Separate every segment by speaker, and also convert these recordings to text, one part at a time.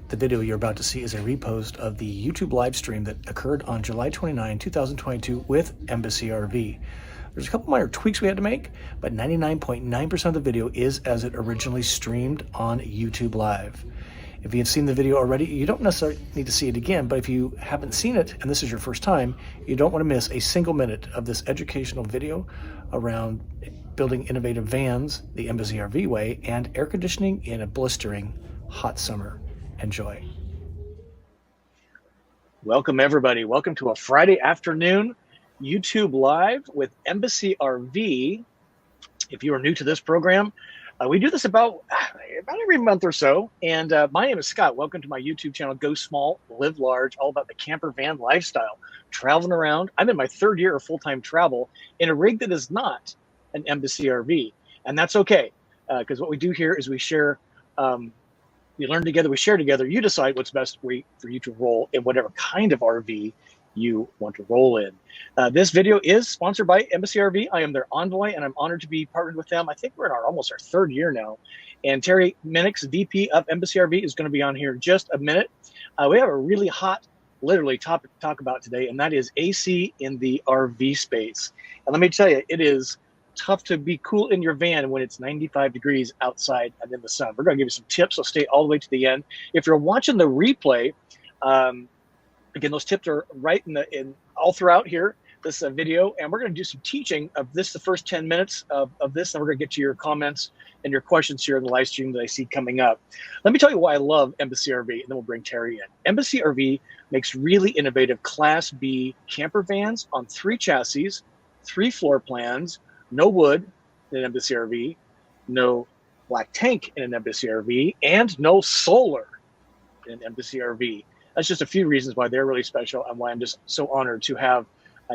Speaker 1: The video you're about to see is a repost of the YouTube live stream that occurred on July 29, 2022 with Embassy RV. There's a couple minor tweaks we had to make, but 99.9% of the video is as it originally streamed on YouTube Live. If you've seen the video already, you don't necessarily need to see it again, but if you haven't seen it and this is your first time, you don't want to miss a single minute of this educational video around building innovative vans the Embassy RV way and air conditioning in a blistering hot summer. Enjoy.
Speaker 2: Welcome, everybody. Welcome to a Friday afternoon YouTube Live with Embassy RV. If you are new to this program, we do this about every month or so. And my name is Scott. Welcome to my YouTube channel, Go Small, Live Large, all about the camper van lifestyle. Traveling around. I'm in my third year of full-time travel in a rig that is not an Embassy RV. And that's okay, because what we do here is we share, we learn together, we share together. You decide what's best way for you to roll in whatever kind of RV you want to roll in. This video is sponsored by Embassy RV. I am their envoy, and I'm honored to be partnered with them. I think we're in almost our third year now. And Terry Minix, VP of Embassy RV, is going to be on here in just a minute. We have a really hot, literally topic to talk about today, and that is AC in the RV space. And let me tell you, it is tough to be cool in your van when it's 95 degrees outside and in the sun. We're going to give you some tips, so stay all the way to the end. If you're watching the replay, again, those tips are right in all throughout here, this video, and we're going to do some teaching of this, the first 10 minutes of this, and we're going to get to your comments and your questions here in the live stream that I see coming up. Let me tell you why I love Embassy RV, and then we'll bring Terry in. Embassy RV makes really innovative Class B camper vans on 3 chassis, 3 floor plans, no wood in an Embassy RV, no black tank in an Embassy RV, and no solar in an Embassy RV. That's just a few reasons why they're really special and why I'm just so honored to have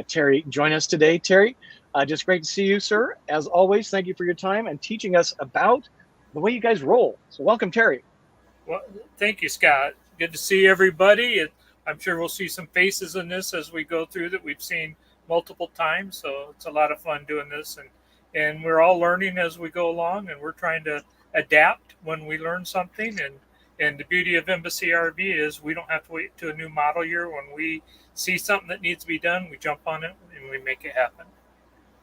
Speaker 2: Terry join us today. Terry, just great to see you, sir. As always, thank you for your time and teaching us about the way you guys roll. So welcome, Terry.
Speaker 3: Well, thank you, Scott. Good to see everybody. I'm sure we'll see some faces in this as we go through that we've seen multiple times. So it's a lot of fun doing this. And we're all learning as we go along, and we're trying to adapt when we learn something. And the beauty of Embassy RV is we don't have to wait to a new model year. When we see something that needs to be done, we jump on it and we make it happen.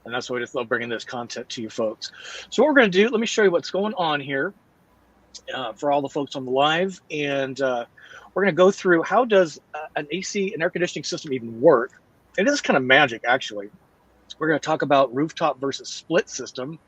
Speaker 2: And that's why I just love bringing this content to you folks. So what we're going to do, let me show you what's going on here for all the folks on the live. And we're going to go through how does an AC, an air conditioning system even work. It is kind of magic, actually. We're going to talk about rooftop versus split system.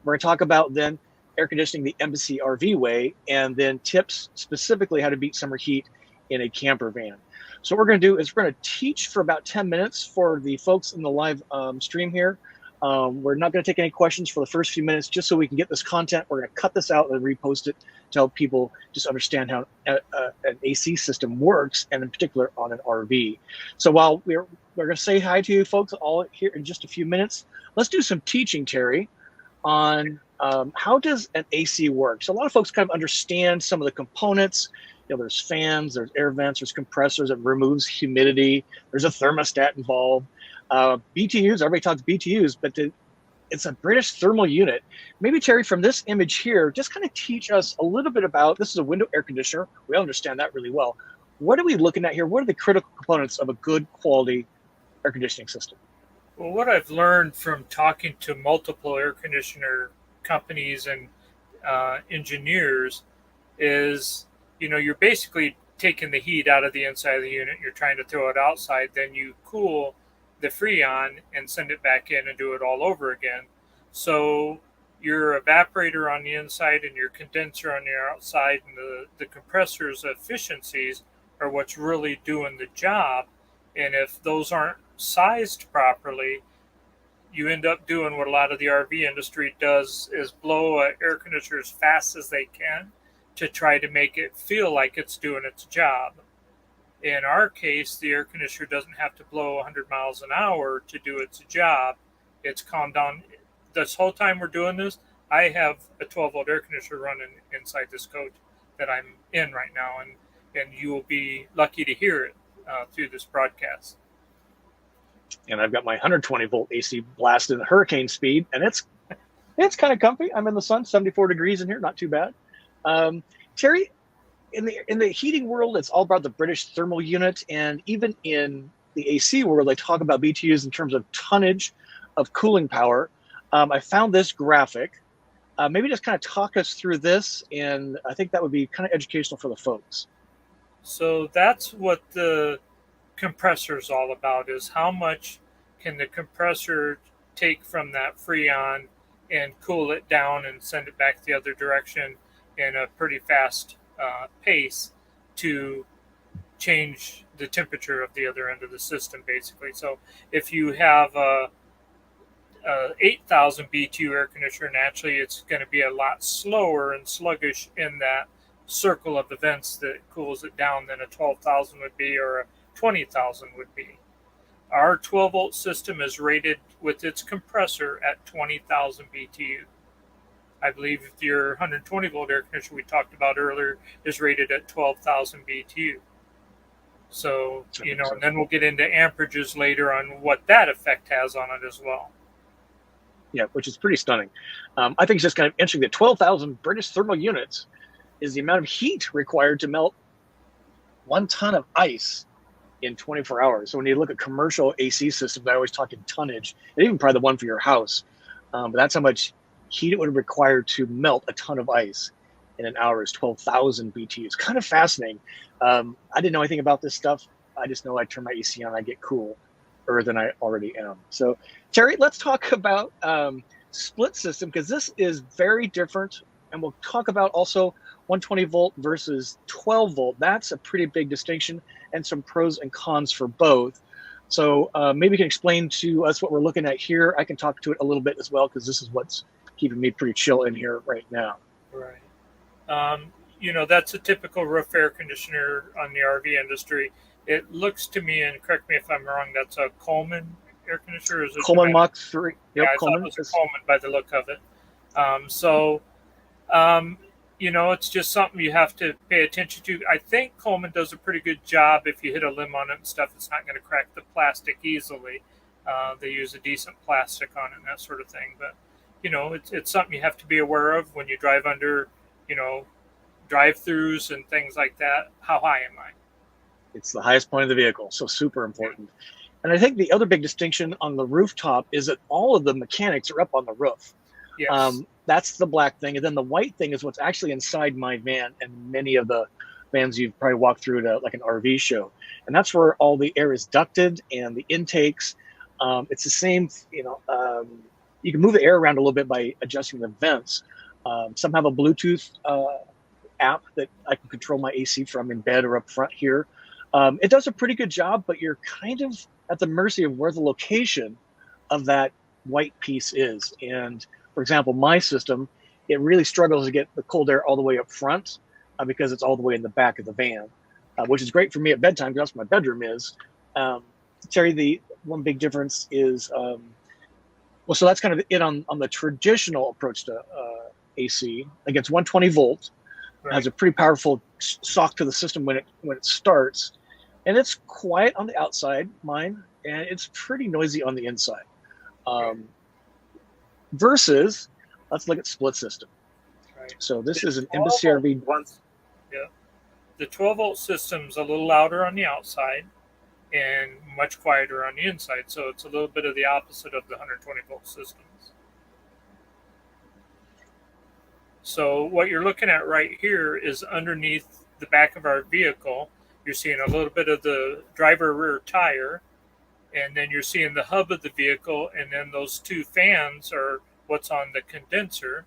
Speaker 2: We're going to talk about then air conditioning the Embassy RV way, and then tips specifically how to beat summer heat in a camper van. So what we're going to do is we're going to teach for about 10 minutes for the folks in the live stream here. We're not going to take any questions for the first few minutes just so we can get this content. We're going to cut this out and repost it to help people just understand how an AC system works, and in particular on an RV. So while we're going to say hi to you folks all here in just a few minutes, let's do some teaching, Terry, on how does an AC work? So a lot of folks kind of understand some of the components. You know, there's fans, there's air vents, there's compressors that removes humidity. There's a thermostat involved. BTUs, everybody talks BTUs, but it's a British thermal unit. Maybe, Terry, from this image here, just kind of teach us a little bit about, this is a window air conditioner. We understand that really well. What are we looking at here? What are the critical components of a good quality air conditioning system?
Speaker 3: Well, what I've learned from talking to multiple air conditioner companies and engineers is, you know, you're basically taking the heat out of the inside of the unit. You're trying to throw it outside. Then you cool the Freon and send it back in and do it all over again. So your evaporator on the inside and your condenser on the outside and the compressor's efficiencies are what's really doing the job. And if those aren't sized properly, you end up doing what a lot of the RV industry does, is blow an air conditioner as fast as they can to try to make it feel like it's doing its job. In our case, the air conditioner doesn't have to blow 100 miles an hour to do its job. It's calmed down. This whole time we're doing this, I have a 12-volt air conditioner running inside this coach that I'm in right now, and you will be lucky to hear it through this broadcast.
Speaker 2: And I've got my 120-volt AC blasted at hurricane speed, and it's kind of comfy. I'm in the sun, 74 degrees in here, not too bad. Terry, in the heating world, it's all about the British thermal unit, and even in the AC world, they talk about BTUs in terms of tonnage of cooling power. I found this graphic. Maybe just kind of talk us through this, and I think that would be kind of educational for the folks.
Speaker 3: So that's what the compressor is all about, is how much can the compressor take from that freon and cool it down and send it back the other direction in a pretty fast pace to change the temperature of the other end of the system, basically. So if you have a 8,000 BTU air conditioner, naturally it's going to be a lot slower and sluggish in that circle of the vents that cools it down than a 12,000 would be or a 20,000 would be. Our 12 volt system is rated with its compressor at 20,000 BTU. I believe your 120 volt air conditioner we talked about earlier is rated at 12,000 BTU. So, and then we'll get into amperages later on what that effect has on it as well.
Speaker 2: Yeah, which is pretty stunning. I think it's just kind of interesting that 12,000 British thermal units is the amount of heat required to melt 1 ton of ice in 24 hours. So when you look at commercial AC systems, I always talk in tonnage, and even probably the one for your house. But that's how much heat it would require to melt a ton of ice in an hour is 12,000 BTU. It's kind of fascinating. I didn't know anything about this stuff. I just know I turn my AC on, I get cooler than I already am. So Terry, let's talk about split system, because this is very different. And we'll talk about also 120 volt versus 12 volt. That's a pretty big distinction, and some pros and cons for both. So maybe you can explain to us what we're looking at here. I can talk to it a little bit as well, because this is what's keeping me pretty chill in here right now.
Speaker 3: Right. That's a typical roof air conditioner on the RV industry. It looks to me, and correct me if I'm wrong, that's a Coleman air conditioner. Is it
Speaker 2: Coleman Mach 3. Yep,
Speaker 3: yeah, I
Speaker 2: Coleman.
Speaker 3: thought it was a Coleman by the look of it. It's just something you have to pay attention to. I think Coleman does a pretty good job. If you hit a limb on it and stuff, it's not going to crack the plastic easily. They use a decent plastic on it and that sort of thing. But, it's something you have to be aware of when you drive under, drive-throughs and things like that. How high am I?
Speaker 2: It's the highest point of the vehicle, so super important. And I think the other big distinction on the rooftop is that all of the mechanics are up on the roof.
Speaker 3: Yes.
Speaker 2: That's the black thing. And then the white thing is what's actually inside my van and many of the vans you've probably walked through at like an RV show. And that's where all the air is ducted and the intakes. It's the same, you can move the air around a little bit by adjusting the vents. Some have a Bluetooth app that I can control my AC from in bed or up front here. It does a pretty good job, but you're kind of at the mercy of where the location of that white piece is. And for example, my system, it really struggles to get the cold air all the way up front because it's all the way in the back of the van, which is great for me at bedtime because that's where my bedroom is. Terry, the one big difference is, so that's kind of it on the traditional approach to AC. Like it's 120 volt. Right. It has a pretty powerful shock to the system when it starts, and it's quiet on the outside, mine, and it's pretty noisy on the inside. Versus, let's look at split system. Right. So this is an Embassy RV.
Speaker 3: Yeah, the 12 volt system's a little louder on the outside and much quieter on the inside. So it's a little bit of the opposite of the 120 volt systems. So what you're looking at right here is underneath the back of our vehicle. You're seeing a little bit of the driver rear tire, and then you're seeing the hub of the vehicle, and then those two fans are what's on the condenser.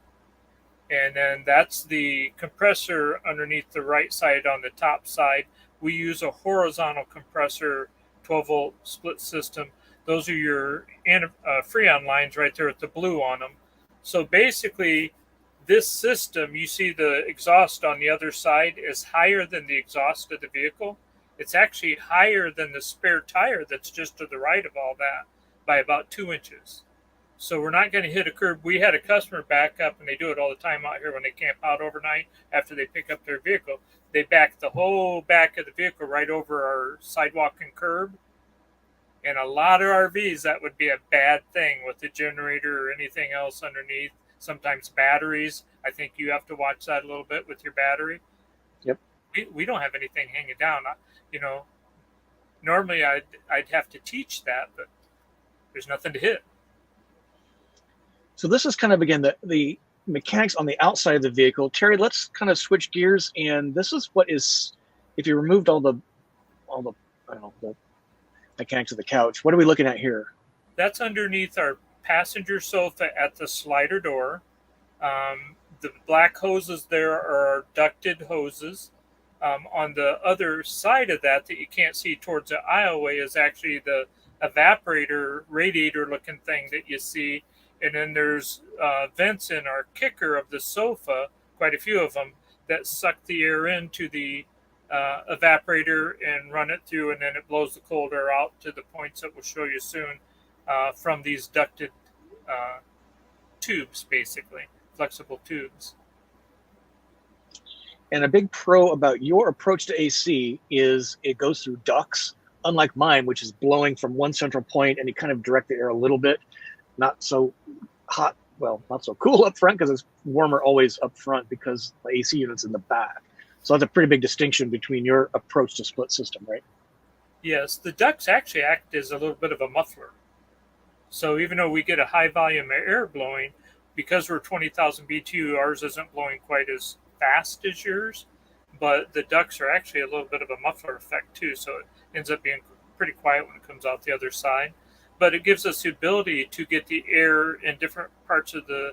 Speaker 3: And then that's the compressor underneath the right side on the top side. We use a horizontal compressor, 12 volt split system. Those are your Freon lines right there with the blue on them. So basically, this system, you see the exhaust on the other side is higher than the exhaust of the vehicle. It's actually higher than the spare tire that's just to the right of all that by about 2 inches. So we're not going to hit a curb. We had a customer back up, and they do it all the time out here when they camp out overnight after they pick up their vehicle. They back the whole back of the vehicle right over our sidewalk and curb. And a lot of RVs, that would be a bad thing with the generator or anything else underneath. Sometimes batteries. I think you have to watch that a little bit with your battery.
Speaker 2: Yep.
Speaker 3: we don't have anything hanging down. You know, normally I'd have to teach that, but there's nothing to hit.
Speaker 2: So this is kind of, again, the mechanics on the outside of the vehicle. Terry, let's kind of switch gears, and this is what is, if you removed all the I don't know, the mechanics of the couch, what are we looking at here?
Speaker 3: That's underneath our passenger sofa at the slider door. The black hoses there are our ducted hoses. On the other side of that you can't see towards the aisleway is actually the evaporator, radiator looking thing that you see. And then there's vents in our kicker of the sofa, quite a few of them, that suck the air into the evaporator and run it through, and then it blows the cold air out to the points that we'll show you soon from these ducted tubes, basically, flexible tubes.
Speaker 2: And a big pro about your approach to AC is it goes through ducts, unlike mine, which is blowing from one central point, and you kind of direct the air a little bit. Not so hot, well, not so cool up front because it's warmer always up front because the AC unit's in the back. So that's a pretty big distinction between your approach to split system, right?
Speaker 3: Yes, the ducts actually act as a little bit of a muffler. So even though we get a high volume of air blowing, because we're 20,000 BTU, ours isn't blowing quite as fast as yours, but the ducts are actually a little bit of a muffler effect too, so it ends up being pretty quiet when it comes out the other side. But it gives us the ability to get the air in different parts of the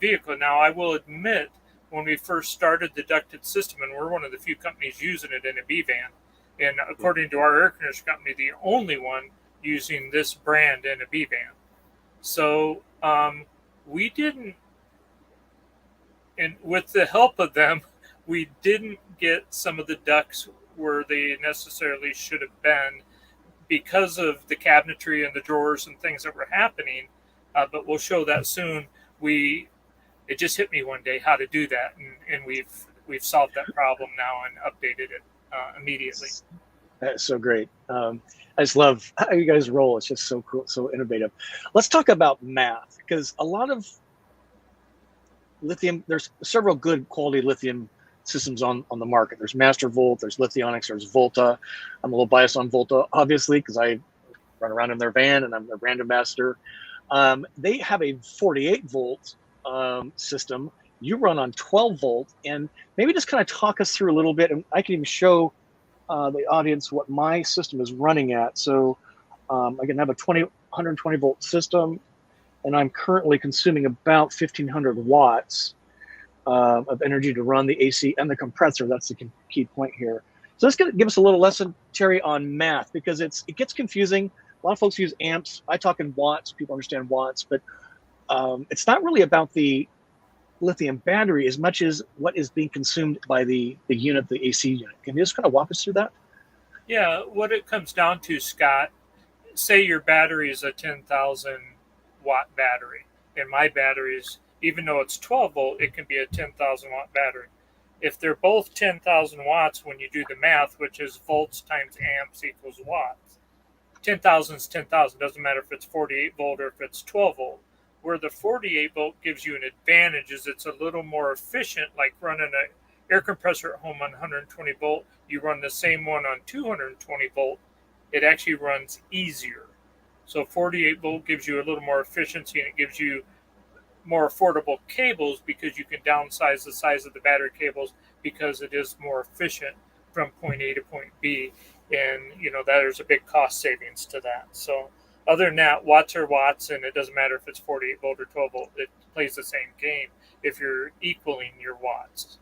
Speaker 3: vehicle. Now, I will admit, when we first started the ducted system, and we're one of the few companies using it in a B van, and according to our air conditioner company, the only one using this brand in a B van. So we didn't, and with the help of them, we didn't get some of the ducts where they necessarily should have been because of the cabinetry and the drawers and things that were happening. But we'll show that soon. It just hit me one day how to do that, and we've solved that problem now and updated it immediately.
Speaker 2: That's so great. I just love how you guys roll. It's just so cool, so innovative. Let's talk about math, because a lot of lithium, there's several good quality lithium systems on the market. There's Mastervolt, there's Lithionics, there's Volta. I'm a little biased on Volta, obviously, because I run around in their van and I'm their brand ambassador. They have a 48 volt system. You run on 12 volt, and maybe just kind of talk us through a little bit, and I can even show the audience what my system is running at. So I can have a 120 volt system, and I'm currently consuming about 1,500 watts of energy to run the AC and the compressor. That's the key point here. So let's give us a little lesson, Terry, on math, because it gets confusing. A lot of folks use amps. I talk in watts. People understand watts, but it's not really about the lithium battery as much as what is being consumed by the unit, the AC unit. Can you just kind of walk us through that?
Speaker 3: Yeah, what it comes down to, Scott, say your battery is a 10,000 watt battery, and my battery is, even though it's 12 volt, it can be a 10,000 watt battery. If they're both 10,000 watts, when you do the math, which is volts times amps equals watts, 10,000 is 10,000. Doesn't matter if it's 48 volt or if it's 12 volt. Where the 48 volt gives you an advantage is it's a little more efficient, like running an air compressor at home on 120 volt. You run the same one on 220 volt. It actually runs easier. So 48 volt gives you a little more efficiency, and it gives you more affordable cables because you can downsize the size of the battery cables because it is more efficient from point A to point B. And, there's a big cost savings to that. So other than that, watts are watts, and it doesn't matter if it's 48 volt or 12 volt. It plays the same game if you're equaling your watts.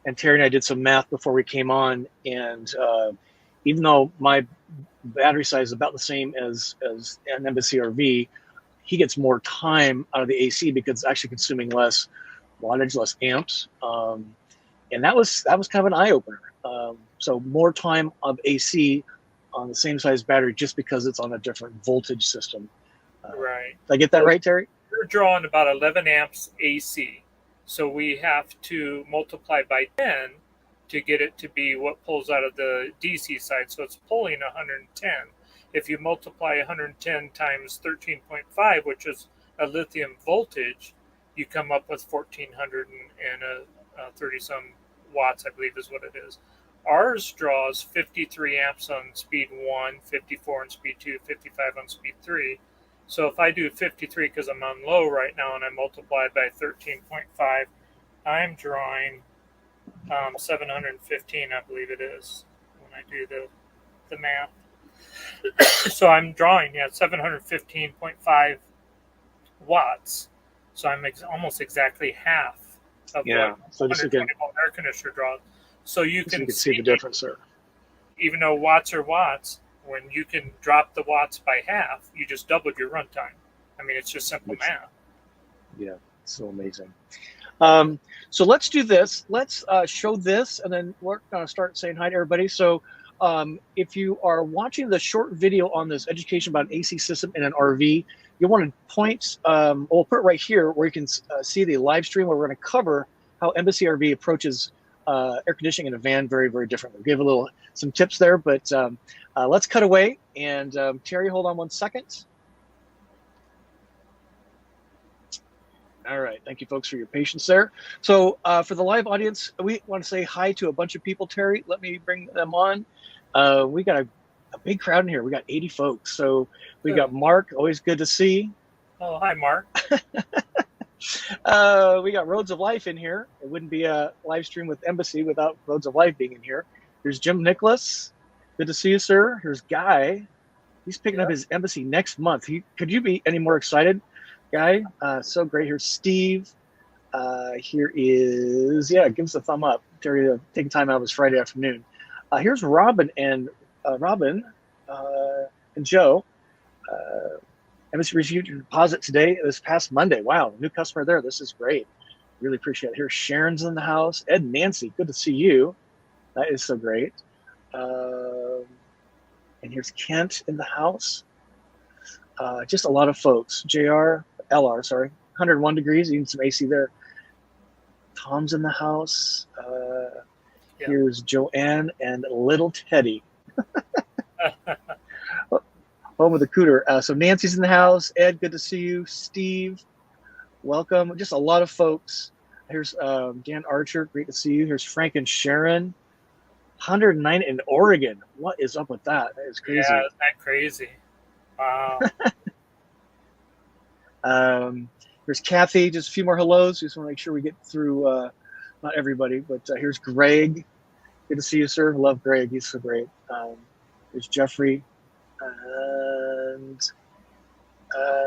Speaker 2: And Terry and I did some math before we came on, and even though my battery size is about the same as an Embassy RV, he gets more time out of the AC because it's actually consuming less wattage, less amps, and that was kind of an eye opener. So more time of AC on the same size battery just because it's on a different voltage system.
Speaker 3: Right.
Speaker 2: Did I get that right, Terry?
Speaker 3: We're drawing about 11 amps AC. So we have to multiply by 10 to get it to be what pulls out of the DC side. So it's pulling 110. If you multiply 110 times 13.5, which is a lithium voltage, you come up with 1400 and 30 some watts, I believe is what it is. Ours draws 53 amps on speed 1, 54 on speed 2, 55 on speed 3. So if I do 53 because I'm on low right now and I multiply by 13.5, I'm drawing 715, I believe it is, when I do the math. So I'm drawing 715.5 watts. So I'm almost exactly half of what
Speaker 2: So just
Speaker 3: 120 volt air conditioner draws. So you can
Speaker 2: see the difference there.
Speaker 3: Even though watts are watts, when you can drop the watts by half, you just doubled your runtime. I mean, it's just simple math.
Speaker 2: Yeah, so amazing. So let's do this. Let's show this, and then we're going to start saying hi to everybody. So if you are watching the short video on this education about an AC system in an RV, you'll want to point, we'll put it right here where you can see the live stream where we're going to cover how Embassy RV approaches air conditioning in a van very, very differently. We give some tips there, but let's cut away. And Terry, hold on 1 second. All right. Thank you, folks, for your patience there. So for the live audience, we want to say hi to a bunch of people, Terry. Let me bring them on. We got a big crowd in here. We got 80 folks. So we got Mark. Always good to see.
Speaker 3: Oh, hi, Mark.
Speaker 2: We got Roads of Life in here. It wouldn't be a live stream with Embassy without Roads of Life being in here. Here's Jim Nicholas. Good to see you, sir. Here's Guy. He's picking up his Embassy next month. Could you be any more excited? Guy, so great. Here's Steve. Here is, give us a thumb up. Terry taking time out of his Friday afternoon. Here's Robin and Joe. Embassy received your deposit today, this past Monday. Wow, new customer there. This is great. Really appreciate it. Here's Sharon's in the house. Ed and Nancy, good to see you. That is so great. And here's Kent in the house. Just a lot of folks. LR, sorry. 101 degrees. You need some AC there. Tom's in the house. Here's Joanne and little Teddy. Home with the cooter. So Nancy's in the house. Ed, good to see you. Steve, welcome. Just a lot of folks. Here's Dan Archer. Great to see you. Here's Frank and Sharon. 109 in Oregon. What is up with that? That is crazy.
Speaker 3: Yeah, isn't that crazy? Wow.
Speaker 2: Here's Kathy. Just a few more hellos. Just want to make sure we get through not everybody, but here's Greg. Good to see you, sir. Love Greg. He's so great. There's Jeffrey. And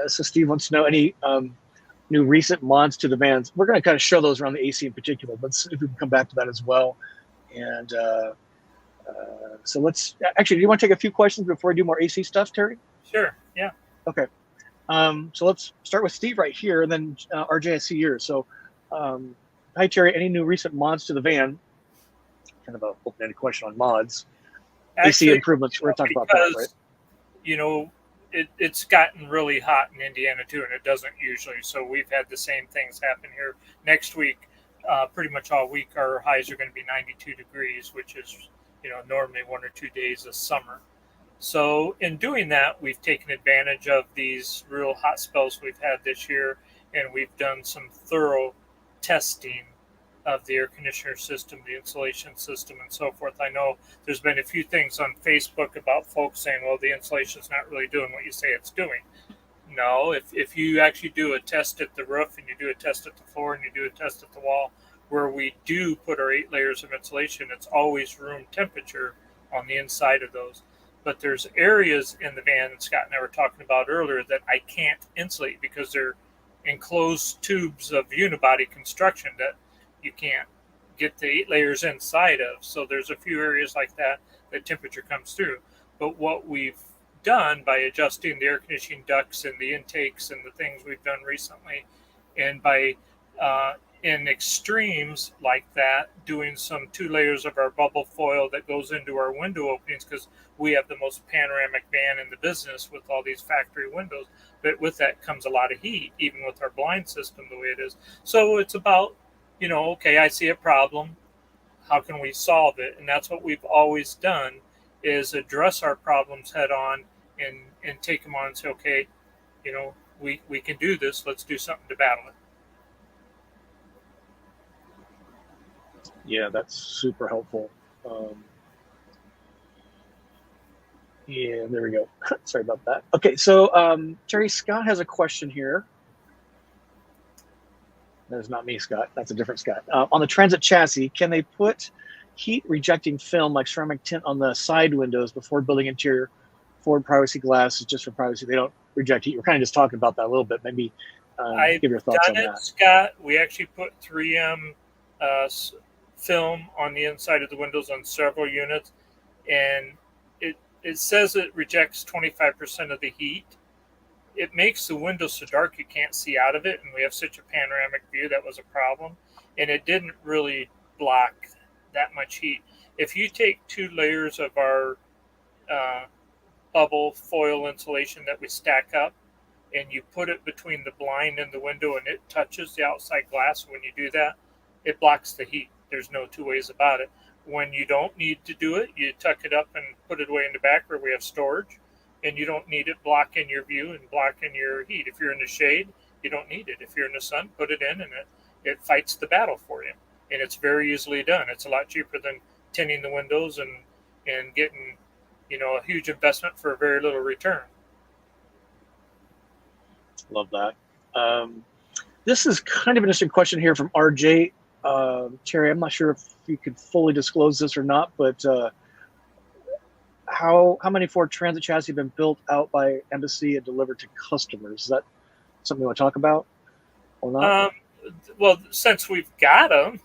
Speaker 2: so Steve wants to know any new recent mods to the vans. We're going to kind of show those around the AC in particular, but if we can come back to that as well. And so let's actually, do you want to take a few questions before we do more AC stuff, Terry?
Speaker 3: Sure. Yeah.
Speaker 2: Okay. So let's start with Steve right here, and then RJ, I see yours. So, hi, Terry. Any new recent mods to the van? Kind of a open-ended question on mods. Actually, AC improvements. We're talking about that, right?
Speaker 3: You know, it's gotten really hot in Indiana too, and it doesn't usually. So we've had the same things happen here. Next week, pretty much all week, our highs are going to be 92 degrees, which is, normally 1 or 2 days of summer. So in doing that, we've taken advantage of these real hot spells we've had this year, and we've done some thorough testing of the air conditioner system, the insulation system, and so forth. I know there's been a few things on Facebook about folks saying, well, the insulation's not really doing what you say it's doing. No, if you actually do a test at the roof, and you do a test at the floor, and you do a test at the wall, where we do put our 8 layers of insulation, it's always room temperature on the inside of those. But there's areas in the van that Scott and I were talking about earlier that I can't insulate because they're enclosed tubes of unibody construction that you can't get the 8 layers inside of. So there's a few areas like that temperature comes through. But what we've done by adjusting the air conditioning ducts and the intakes and the things we've done recently, and by in extremes like that, doing some 2 layers of our bubble foil that goes into our window openings, because we have the most panoramic van in the business with all these factory windows. But with that comes a lot of heat, even with our blind system the way it is. So it's about, okay, I see a problem. How can we solve it? And that's what we've always done, is address our problems head on and take them on and say, okay, we can do this. Let's do something to battle it.
Speaker 2: Yeah, that's super helpful. Um, yeah, there we go. Sorry about that. Okay, so Terry Scott has a question here. That is not me, Scott. That's a different Scott. On the Transit chassis, can they put heat rejecting film like ceramic tint on the side windows before building interior forward privacy glass? Just for privacy, they don't reject heat. We're kind of just talking about that a little bit. Maybe
Speaker 3: I've
Speaker 2: give your thoughts
Speaker 3: done
Speaker 2: on
Speaker 3: it,
Speaker 2: that.
Speaker 3: Scott. We actually put 3M film on the inside of the windows on several units, and it says it rejects 25% of the heat. It makes the window so dark you can't see out of it, and we have such a panoramic view that was a problem, and it didn't really block that much heat. If you take 2 layers of our uh, bubble foil insulation that we stack up and you put it between the blind and the window and it touches the outside glass, when you do that, it blocks the heat. There's no two ways about it. When you don't need to do it, you tuck it up and put it away in the back where we have storage, and you don't need it blocking your view and blocking your heat. If you're in the shade, you don't need it. If you're in the sun, put it in, and it fights the battle for you. And it's very easily done. It's a lot cheaper than tinting the windows and getting, a huge investment for a very little return.
Speaker 2: Love that. This is kind of an interesting question here from RJ. Terry, I'm not sure if you could fully disclose this or not, but how many Ford Transit chassis have been built out by Embassy and delivered to customers? Is that something you want to talk about or not?
Speaker 3: Well, since we've got them,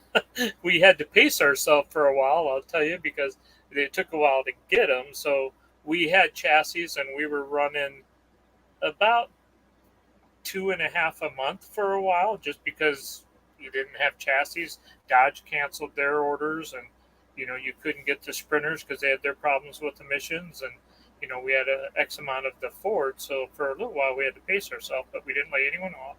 Speaker 3: we had to pace ourselves for a while, I'll tell you, because it took a while to get them. So we had chassis and we were running about 2.5 a month for a while just because you didn't have chassis. Dodge canceled their orders, and you couldn't get the Sprinters because they had their problems with emissions, and we had a X amount of the Ford. So for a little while we had to pace ourselves, but we didn't lay anyone off.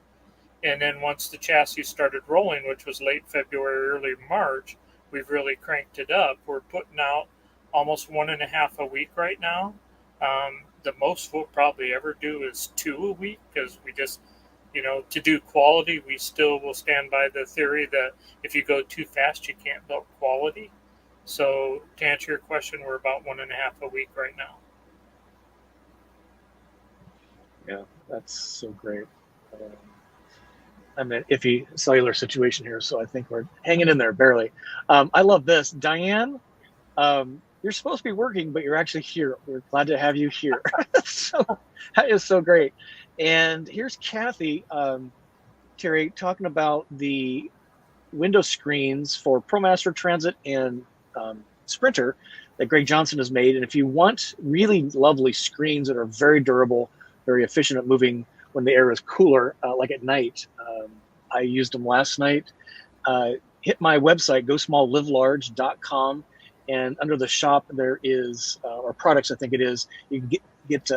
Speaker 3: And then once the chassis started rolling, which was late February, early March, we've really cranked it up. We're putting out almost 1.5 a week right now. The most we'll probably ever do is 2 a week because we just, to do quality, we still will stand by the theory that if you go too fast, you can't build quality. So to answer your question, we're about 1.5 a week right now.
Speaker 2: Yeah, that's so great. I'm in an iffy cellular situation here, so I think we're hanging in there barely. I love this. Diane, you're supposed to be working, but you're actually here. We're glad to have you here. So that is so great. And here's Kathy, Terry, talking about the window screens for ProMaster Transit and Sprinter that Greg Johnson has made. And if you want really lovely screens that are very durable, very efficient at moving when the air is cooler, like at night, I used them last night. Hit my website, gosmalllivelarge.com, and under the shop there is, or products I think it is, you can get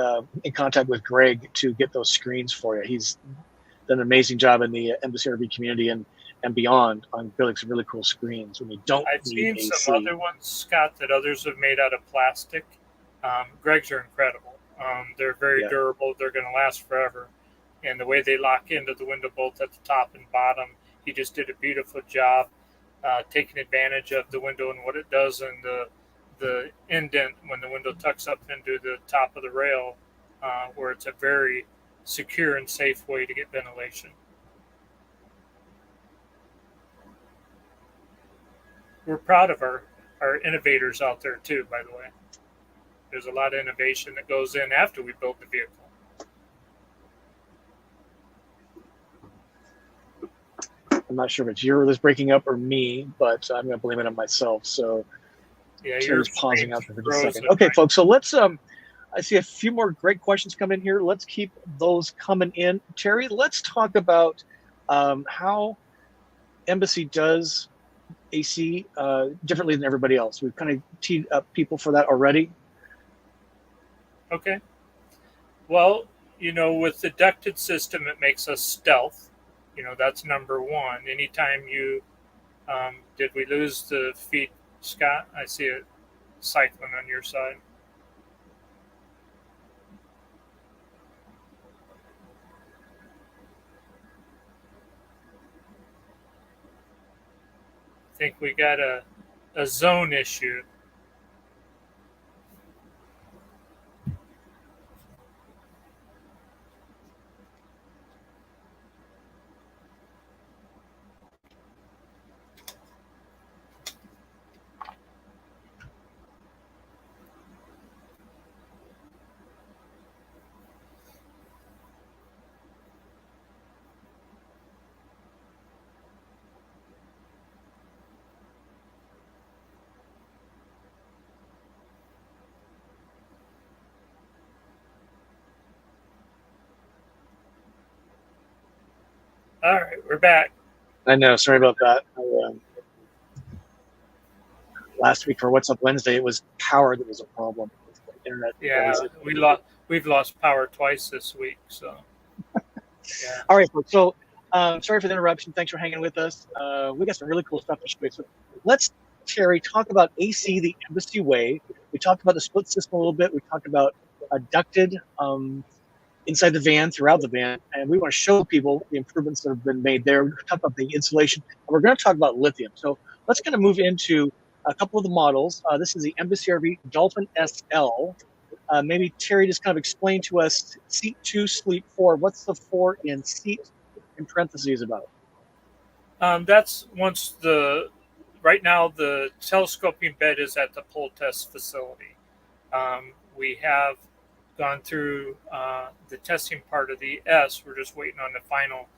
Speaker 2: in contact with Greg to get those screens for you. He's done an amazing job in the Embassy RV community and beyond on building some really cool screens when you don't
Speaker 3: I've
Speaker 2: need
Speaker 3: seen some
Speaker 2: AC.
Speaker 3: other ones, Scott, that others have made out of plastic. Greg's are incredible. They're very
Speaker 2: Yeah.
Speaker 3: durable. They're going to last forever. And the way they lock into the window bolts at the top and bottom, he just did a beautiful job taking advantage of the window and what it does and the indent when the window tucks up into the top of the rail, where it's a very secure and safe way to get ventilation. We're proud of our innovators out there too, by the way. There's a lot of innovation that goes in after we build the vehicle.
Speaker 2: I'm not sure if it's you that's breaking up or me, but I'm going to blame it on myself. So
Speaker 3: Yeah,
Speaker 2: Terry's pausing out there for just a second.
Speaker 3: frozen,
Speaker 2: Okay,
Speaker 3: right?
Speaker 2: folks. So let's. I see a few more great questions come in here. Let's keep those coming in. Terry, let's talk about how Embassy does AC differently than everybody else. We've kind of teed up people for that already.
Speaker 3: Okay. Well, with the ducted system, it makes us stealth. That's number one. Anytime you, did we lose the feed, Scott? I see it cycling on your side. think we got a zone issue. All right, we're back.
Speaker 2: I know. Sorry about that. Last week for What's Up Wednesday, it was power that was a problem. Internet.
Speaker 3: Yeah, we've lost power twice this week. So yeah.
Speaker 2: All right, folks. So sorry for the interruption. Thanks for hanging with us. We got some really cool stuff to show you. So let's, Terry, talk about AC the Embassy way. We talked about the split system a little bit. We talked about ducted inside the van, throughout the van, and we want to show people the improvements that have been made there. We're going to talk about the insulation, and we're going to talk about lithium. So let's kind of move into a couple of the models. This is the Embassy RV Dolphin SL. Maybe Terry, just kind of explain to us seat 2, sleep 4. What's the 4 in seat in parentheses about?
Speaker 3: That's right now the telescoping bed is at the pull test facility. We have gone through the testing part of the S. We're just waiting on the final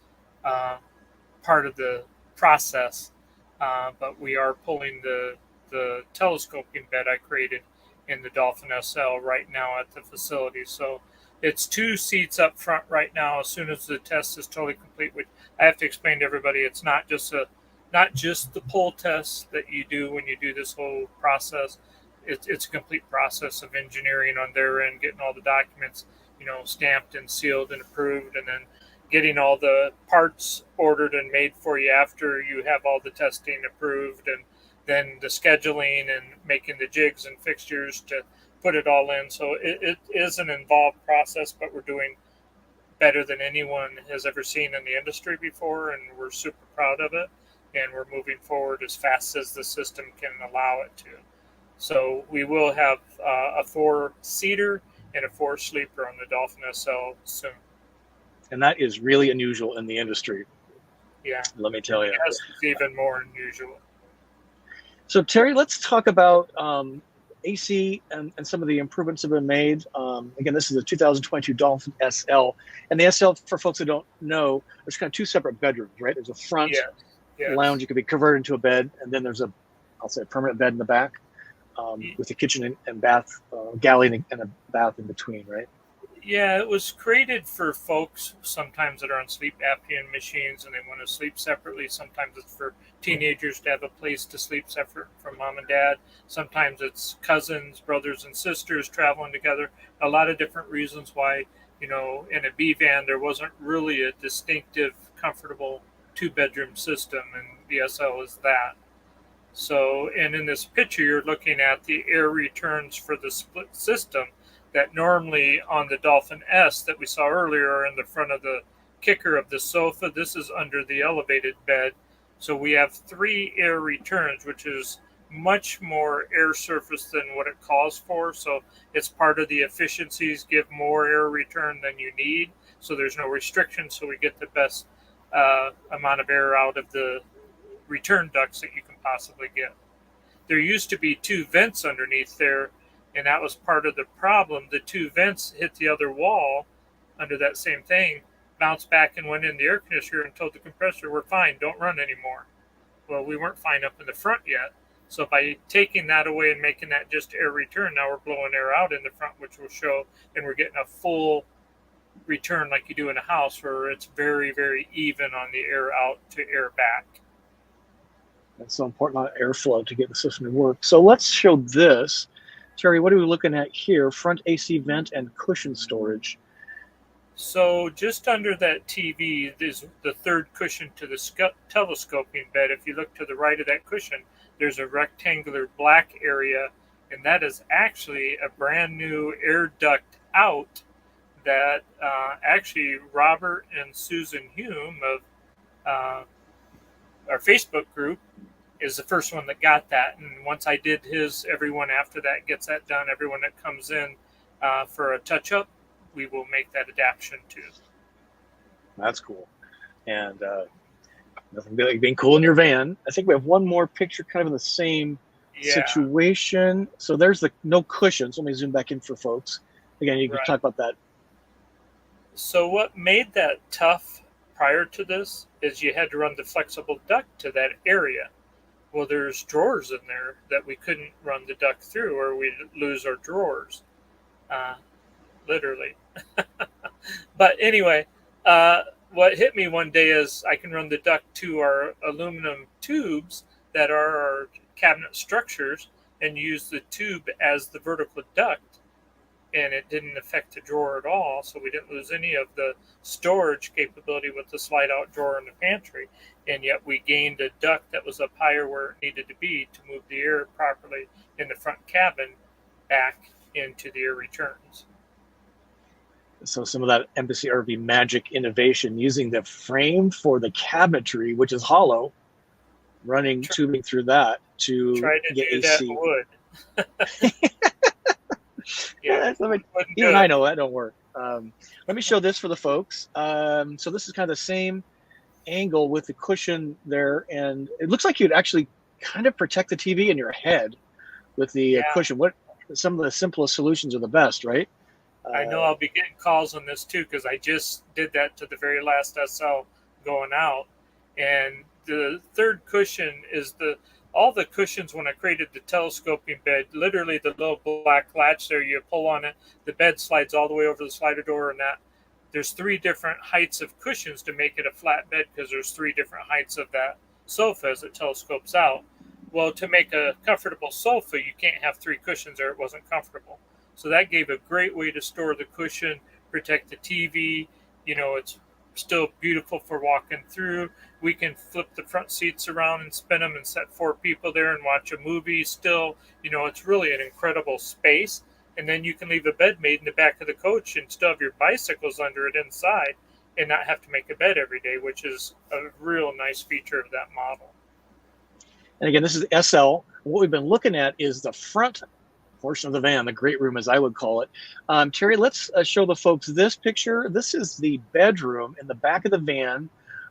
Speaker 3: part of the process, but we are pulling the telescoping bed I created in the Dolphin SL right now at the facility. So it's 2 seats up front right now. As soon as the test is totally complete, which I have to explain to everybody, it's not just the pull test that you do when you do this whole process. It's a complete process of engineering on their end, getting all the documents, stamped and sealed and approved, and then getting all the parts ordered and made for you after you have all the testing approved, and then the scheduling and making the jigs and fixtures to put it all in. So it is an involved process, but we're doing better than anyone has ever seen in the industry before, and we're super proud of it, and we're moving forward as fast as the system can allow it to. So we will have a 4-seater and a 4-sleeper on the Dolphin SL soon.
Speaker 2: And that is really unusual in the industry.
Speaker 3: Yeah.
Speaker 2: Let me tell you.
Speaker 3: Yes, it's even more unusual.
Speaker 2: So, Terry, let's talk about AC and some of the improvements that have been made. Again, this is the 2022 Dolphin SL. And the SL, for folks that don't know, there's kind of 2 separate bedrooms, right? There's a front lounge that can be converted into a bed, and then there's a permanent bed in the back with a kitchen and bath, galley and a bath in between, right?
Speaker 3: Yeah, it was created for folks sometimes that are on sleep apnea machines and they want to sleep separately. Sometimes it's for teenagers to have a place to sleep separate from mom and dad. Sometimes it's cousins, brothers and sisters traveling together. A lot of different reasons why, in a B van, there wasn't really a distinctive, comfortable 2-bedroom system, and the SL is that. So, and in this picture, you're looking at the air returns for the split system that normally on the Dolphin S that we saw earlier are in the front of the kicker of the sofa. This is under the elevated bed. So we have 3 air returns, which is much more air surface than what it calls for. So it's part of the efficiencies, give more air return than you need. So there's no restriction. So we get the best amount of air out of the return ducts that you can possibly get. There used to be 2 vents underneath there, and that was part of the problem. The 2 vents hit the other wall under that same thing, bounced back and went in the air conditioner and told the compressor, we're fine, don't run anymore. Well, we weren't fine up in the front yet. So by taking that away and making that just air return, now we're blowing air out in the front, which will show, and we're getting a full return like you do in a house, where it's very, very even on the air out to air back.
Speaker 2: That's so important on airflow to get the system to work. So let's show this. Terry, what are we looking at here? Front AC vent and cushion storage.
Speaker 3: So just under that TV is the 3rd cushion to the telescoping bed. If you look to the right of that cushion, there's a rectangular black area, and that is actually a brand new air duct out that actually Robert and Susan Hume of our Facebook group is the first one that got that. And once I did his, everyone after that gets that done. Everyone that comes in for a touch-up, we will make that adaptation too.
Speaker 2: That's cool. And nothing like being cool in your van. I think we have one more picture kind of in the same situation. So there's the no cushions. Let me zoom back in for folks. Again, you can talk about that.
Speaker 3: So what made that tough prior to this is you had to run the flexible duct to that area. Well, there's drawers in there that we couldn't run the duct through, or we'd lose our drawers, literally. But anyway, what hit me one day is I can run the duct to our aluminum tubes that are our cabinet structures and use the tube as the vertical duct, and it didn't affect the drawer at all, so we didn't lose any of the storage capability with the slide out drawer in the pantry, and yet we gained a duct that was up higher where it needed to be to move the air properly in the front cabin back into the air returns.
Speaker 2: So some of that Embassy RV magic innovation, using the frame for the cabinetry, which is hollow, running tubing through that to get AC.
Speaker 3: That would.
Speaker 2: Yeah, even I know that don't work. Let me show this for the folks. So this is kind of the same angle with the cushion there, and it looks like you'd actually kind of protect the TV in your head with the cushion. What some of the simplest solutions are the best, right?
Speaker 3: I know I'll be getting calls on this too, because I just did that to the very last SL going out, and the third cushion is all the cushions. When I created the telescoping bed, literally the little black latch there, you pull on it, the bed slides all the way over the slider door, and that there's 3 different heights of cushions to make it a flat bed, because there's 3 different heights of that sofa as it telescopes out. Well, to make a comfortable sofa, you can't have 3 cushions or it wasn't comfortable. So that gave a great way to store the cushion, protect the TV. It's still beautiful for walking through. We can flip the front seats around and spin them and set 4 people there and watch a movie still. It's really an incredible space. And then you can leave a bed made in the back of the coach and still have your bicycles under it inside and not have to make a bed every day, which is a real nice feature of that model.
Speaker 2: And again, this is the SL. What we've been looking at is the front portion of the van, the great room, as I would call it. Terry, let's show the folks this picture. This is the bedroom in the back of the van.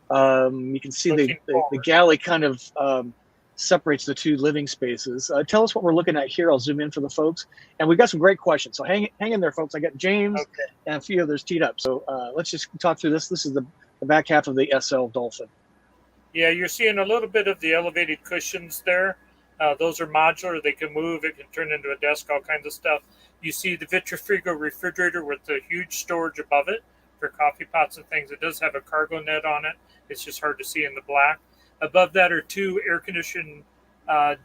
Speaker 2: You can see the galley kind of separates the 2 living spaces. Tell us what we're looking at here. I'll zoom in for the folks. And we've got some great questions. So hang in there, folks. I got James and a few others teed up. So let's just talk through this. This is the back half of the SL Dolphin. Yeah,
Speaker 3: you're seeing a little bit of the elevated cushions there. Those are modular. They can move. It can turn into a desk, all kinds of stuff. You see the Vitrifrigo refrigerator with the huge storage above it for coffee pots and things. It does have a cargo net on it. It's just hard to see in the black. Above that are 2 air conditioned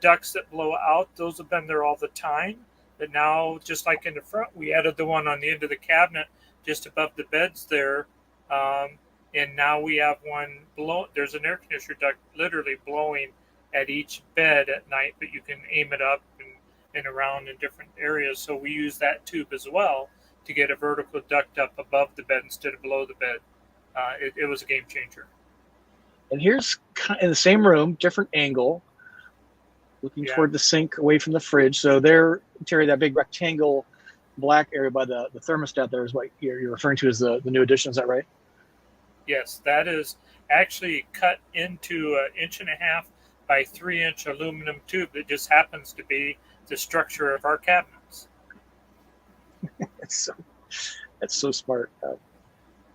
Speaker 3: ducts that blow out. Those have been there all the time. But now, just like in the front, we added the one on the end of the cabinet just above the beds there. And now we have one below. There's an air conditioner duct literally blowing at each bed at night, but you can aim it up and around in different areas. So we use that tube as well to get a vertical duct up above the bed instead of below the bed. It was a game changer.
Speaker 2: And here's in the same room, different angle, looking toward the sink away from the fridge. So there, Terry, that big rectangle black area by the thermostat there is what you're referring to as the new addition. Is that right?
Speaker 3: Yes, that is actually cut into 1.5 inch by 3-inch aluminum tube that just happens to be the structure of our cabinets.
Speaker 2: That's so smart.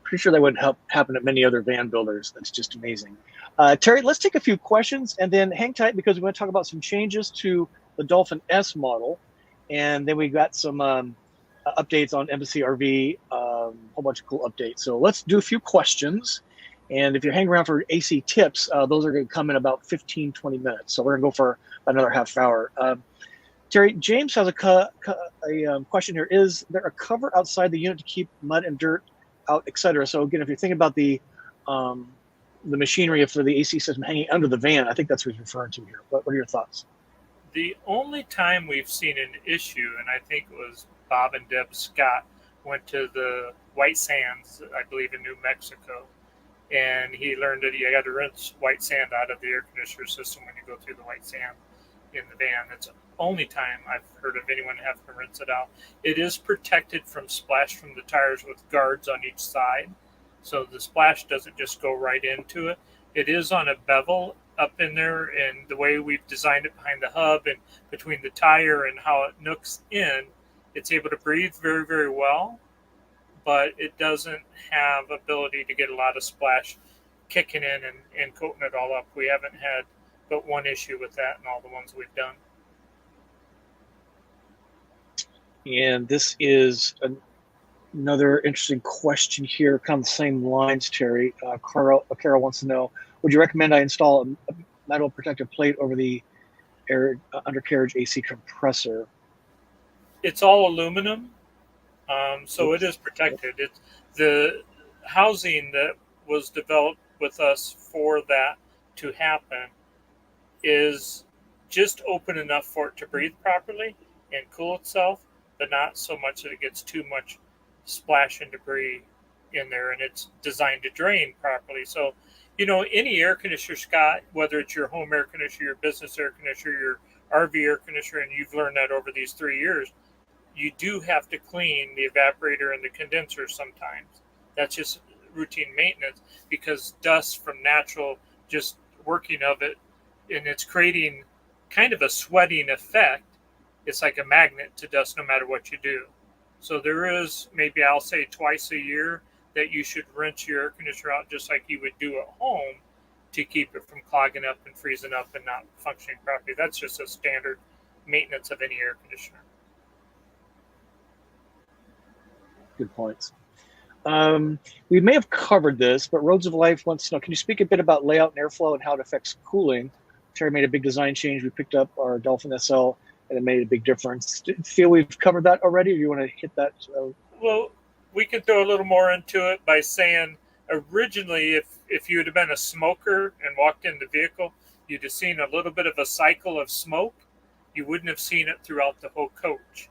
Speaker 2: Pretty sure that wouldn't happen at many other van builders. That's just amazing. Terry, let's take a few questions and then hang tight, because we want to talk about some changes to the Dolphin S model. And then we got some updates on Embassy RV, a whole bunch of cool updates. So let's do a few questions. And if you're hanging around for AC tips, those are going to come in about 15, 20 minutes. So we're going to go for another half hour. Terry, James has a question here. Is there a cover outside the unit to keep mud and dirt out, etc.? So again, if you're thinking about the machinery for the AC system hanging under the van, I think that's what he's referring to here. What are your thoughts?
Speaker 3: The only time we've seen an issue, and I think it was Bob and Deb Scott went to the White Sands, I believe in New Mexico, and he learned that he had to rinse white sand out of the air conditioner system when you go through the white sand in the van. That's the only time I've heard of anyone having to rinse it out. It is protected from splash from the tires with guards on each side, so the splash doesn't just go right into it. It is on a bevel up in there, and the way we've designed it behind the hub and between the tire and how it nooks in, it's able to breathe very, very well, but it doesn't have ability to get a lot of splash kicking in and coating it all up. We haven't had but one issue with that in all the ones we've done.
Speaker 2: And this is another interesting question here, kind of the same lines, Terry. Carol wants to know, would you recommend I install a metal protective plate over the undercarriage AC compressor?
Speaker 3: It's all aluminum, so it is protected. It's the housing that was developed with us for that to happen is just open enough for it to breathe properly and cool itself, but not so much that it gets too much splash and debris in there, and it's designed to drain properly. So, any air conditioner, Scott, whether it's your home air conditioner, your business air conditioner, your RV air conditioner, and you've learned that over these 3 years, you do have to clean the evaporator and the condenser sometimes. That's just routine maintenance, because dust from natural just working of it, and it's creating kind of a sweating effect. It's like a magnet to dust no matter what you do. So there is, maybe I'll say twice a year, that you should rinse your air conditioner out just like you would do at home to keep it from clogging up and freezing up and not functioning properly. That's just a standard maintenance of any air conditioner.
Speaker 2: Good points. We may have covered this, but Roads of Life wants to know, can you speak a bit about layout and airflow and how it affects cooling? Terry made a big design change. We picked up our Dolphin SL, and it made a big difference. Do you feel we've covered that already, or do you want to hit that?
Speaker 3: Well, we can throw a little more into it by saying, originally, if you would have been a smoker and walked in the vehicle, you'd have seen a little bit of a cycle of smoke. You wouldn't have seen it throughout the whole coach.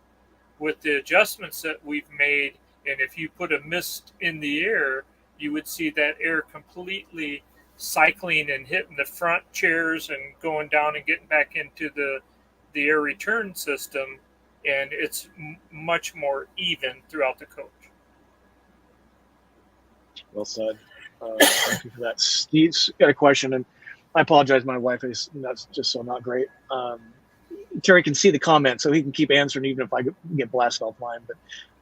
Speaker 3: With the adjustments that we've made, and if you put a mist in the air, you would see that air completely cycling and hitting the front chairs and going down and getting back into the air return system, and it's much more even throughout the coach.
Speaker 2: Well said. Thank you for that. Steve's got a question, and I apologize. My wife is that's just so not great. Terry can see the comment, so he can keep answering even if I get blasted offline, but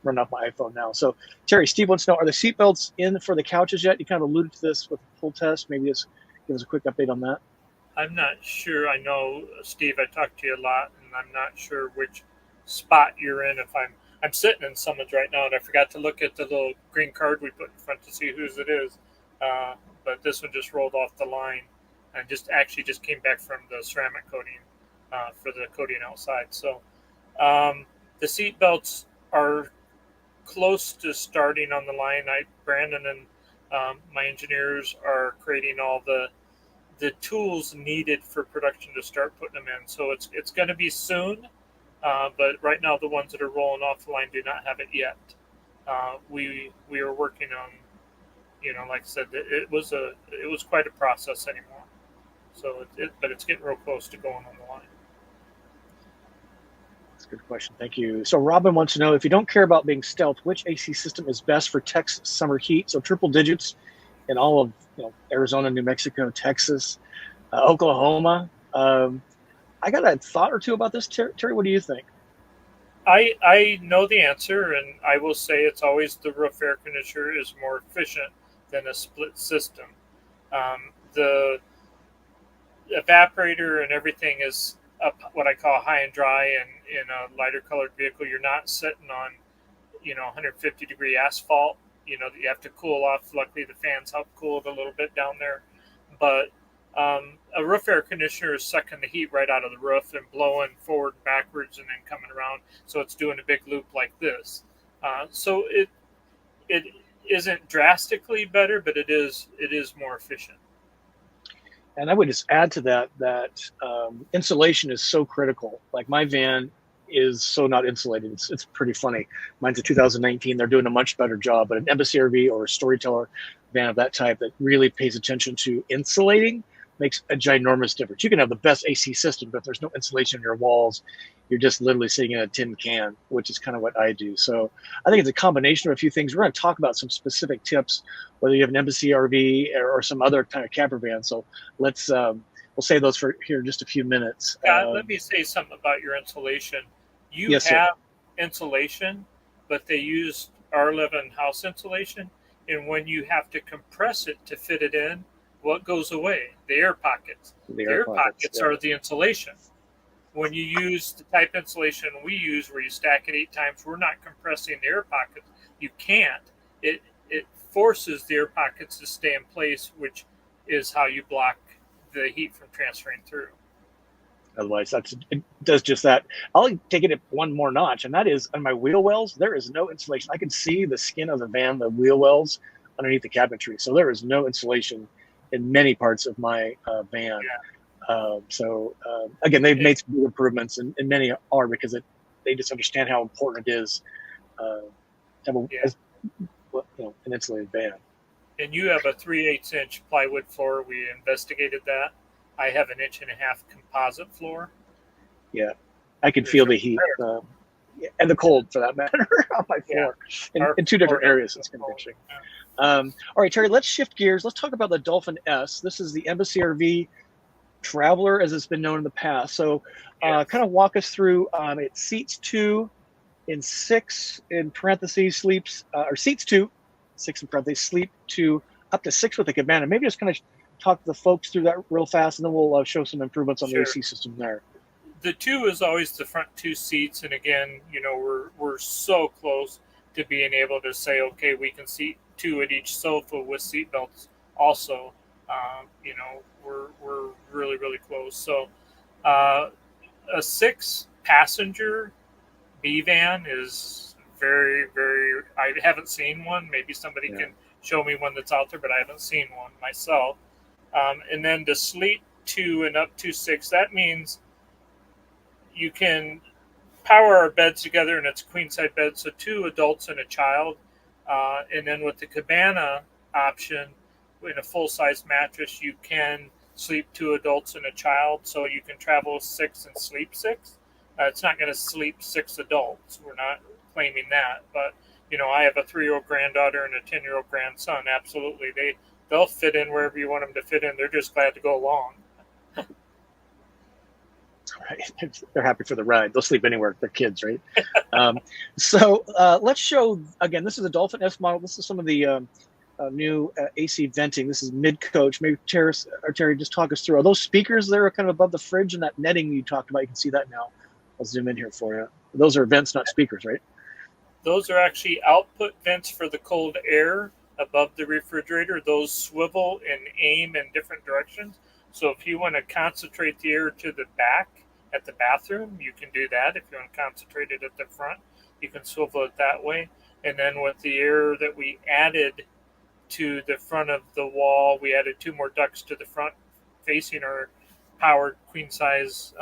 Speaker 2: run off my iPhone now. So Terry, Steve wants to know, are the seatbelts in for the couches yet? You kind of alluded to this with the pull test. Maybe just give us a quick update on that.
Speaker 3: I'm not sure. I know, Steve, I talked to you a lot, and I'm not sure which spot you're in. If I'm sitting in someone's right now, and I forgot to look at the little green card we put in front to see whose it is. But this one just rolled off the line and just came back from the ceramic coating for the coating outside. So the seat belts are close to starting on the line. Brandon and my engineers are creating all the tools needed for production to start putting them in. So it's going to be soon. But right now, the ones that are rolling off the line do not have it yet. We are working on, like I said, it was quite a process anymore. So but it's getting real close to going on the line.
Speaker 2: That's a good question. Thank you. So Robin wants to know, if you don't care about being stealth, which AC system is best for Texas summer heat? So triple digits in all of Arizona, New Mexico, Texas, Oklahoma. I got a thought or two about this, Terry. What do you think?
Speaker 3: I know the answer, and I will say it's always the roof air conditioner is more efficient than a split system. The evaporator and everything is up what I call high and dry, and in a lighter colored vehicle, you're not sitting on 150 degree asphalt. That you have to cool off. Luckily, the fans help cool it a little bit down there, but a roof air conditioner is sucking the heat right out of the roof and blowing forward and backwards and then coming around. So it's doing a big loop like this. So it isn't drastically better, but it is more efficient.
Speaker 2: And I would just add to that insulation is so critical. Like my van, is so not insulated. It's pretty funny. Mine's a 2019. They're doing a much better job, but an Embassy RV or a Storyteller van of that type that really pays attention to insulating makes a ginormous difference. You can have the best AC system, but if there's no insulation in your walls, you're just literally sitting in a tin can, which is kind of what I do. So I think it's a combination of a few things. We're going to talk about some specific tips, whether you have an Embassy RV or some other kind of camper van. So let's we'll save those for here in just a few minutes.
Speaker 3: Let me say something about your insulation. You
Speaker 2: Yes,
Speaker 3: have
Speaker 2: sir.
Speaker 3: insulation, but they use R11 house insulation, and when you have to compress it to fit it in, what goes away? The air pockets. The air pockets are the insulation. When you use the type insulation we use, where you stack it 8 times, we're not compressing the air pockets. You can't. It forces the air pockets to stay in place, which is how you block the heat from transferring through.
Speaker 2: Otherwise, it does just that. I'll take it one more notch, and that is on my wheel wells. There is no insulation. I can see the skin of the van, the wheel wells underneath the cabinetry. So there is no insulation in many parts of my van. Again, they've made some big improvements, and many are because they just understand how important it is to have an insulated van.
Speaker 3: And you have a 3/8 inch plywood floor. We investigated that. I have an 1.5 inch composite floor.
Speaker 2: Yeah, I can feel the heat and the cold, for that matter, on my floor in 2 different areas. It's kind of interesting. All right, Terry, let's shift gears. Let's talk about the Dolphin S. This is the Embassy RV Traveler, as it's been known in the past. So kind of walk us through. It seats 2 in 6 in parentheses, sleeps, or seats 2, 6 in parentheses, sleep 2, up to 6 with a cabana. Maybe just kind of talk the folks through that real fast, and then we'll show some improvements on the AC system there.
Speaker 3: The 2 is always the front 2 seats, and again, we're so close to being able to say, okay, we can seat 2 at each sofa with seat belts. Also, we're really, really close. So, a 6-passenger B van is very, very. I haven't seen one. Maybe somebody can show me one that's out there, but I haven't seen one myself. And then to sleep 2 and up to 6, that means you can power our beds together, and it's a queen size bed, so 2 adults and a child. And then with the cabana option, in a full size mattress, you can sleep 2 adults and a child, so you can travel 6 and sleep 6. It's not going to sleep 6 adults. We're not claiming that, but I have a 3-year-old granddaughter and a 10-year-old grandson. Absolutely, they'll fit in wherever you want them to fit in. They're just glad to go along.
Speaker 2: Right. They're happy for the ride. They'll sleep anywhere. They're kids, right? So let's show, again, this is a Dolphin S model. This is some of the new AC venting. This is mid-coach. Maybe Terry, just talk us through. Are those speakers there kind of above the fridge, and that netting you talked about? You can see that now. I'll zoom in here for you. Those are vents, not speakers, right?
Speaker 3: Those are actually output vents for the cold air above the refrigerator. Those swivel and aim in different directions. So if you want to concentrate the air to the back at the bathroom, you can do that. If you want to concentrate it at the front, you can swivel it that way. And then with the air that we added to the front of the wall, we added 2 more ducts to the front facing our powered queen size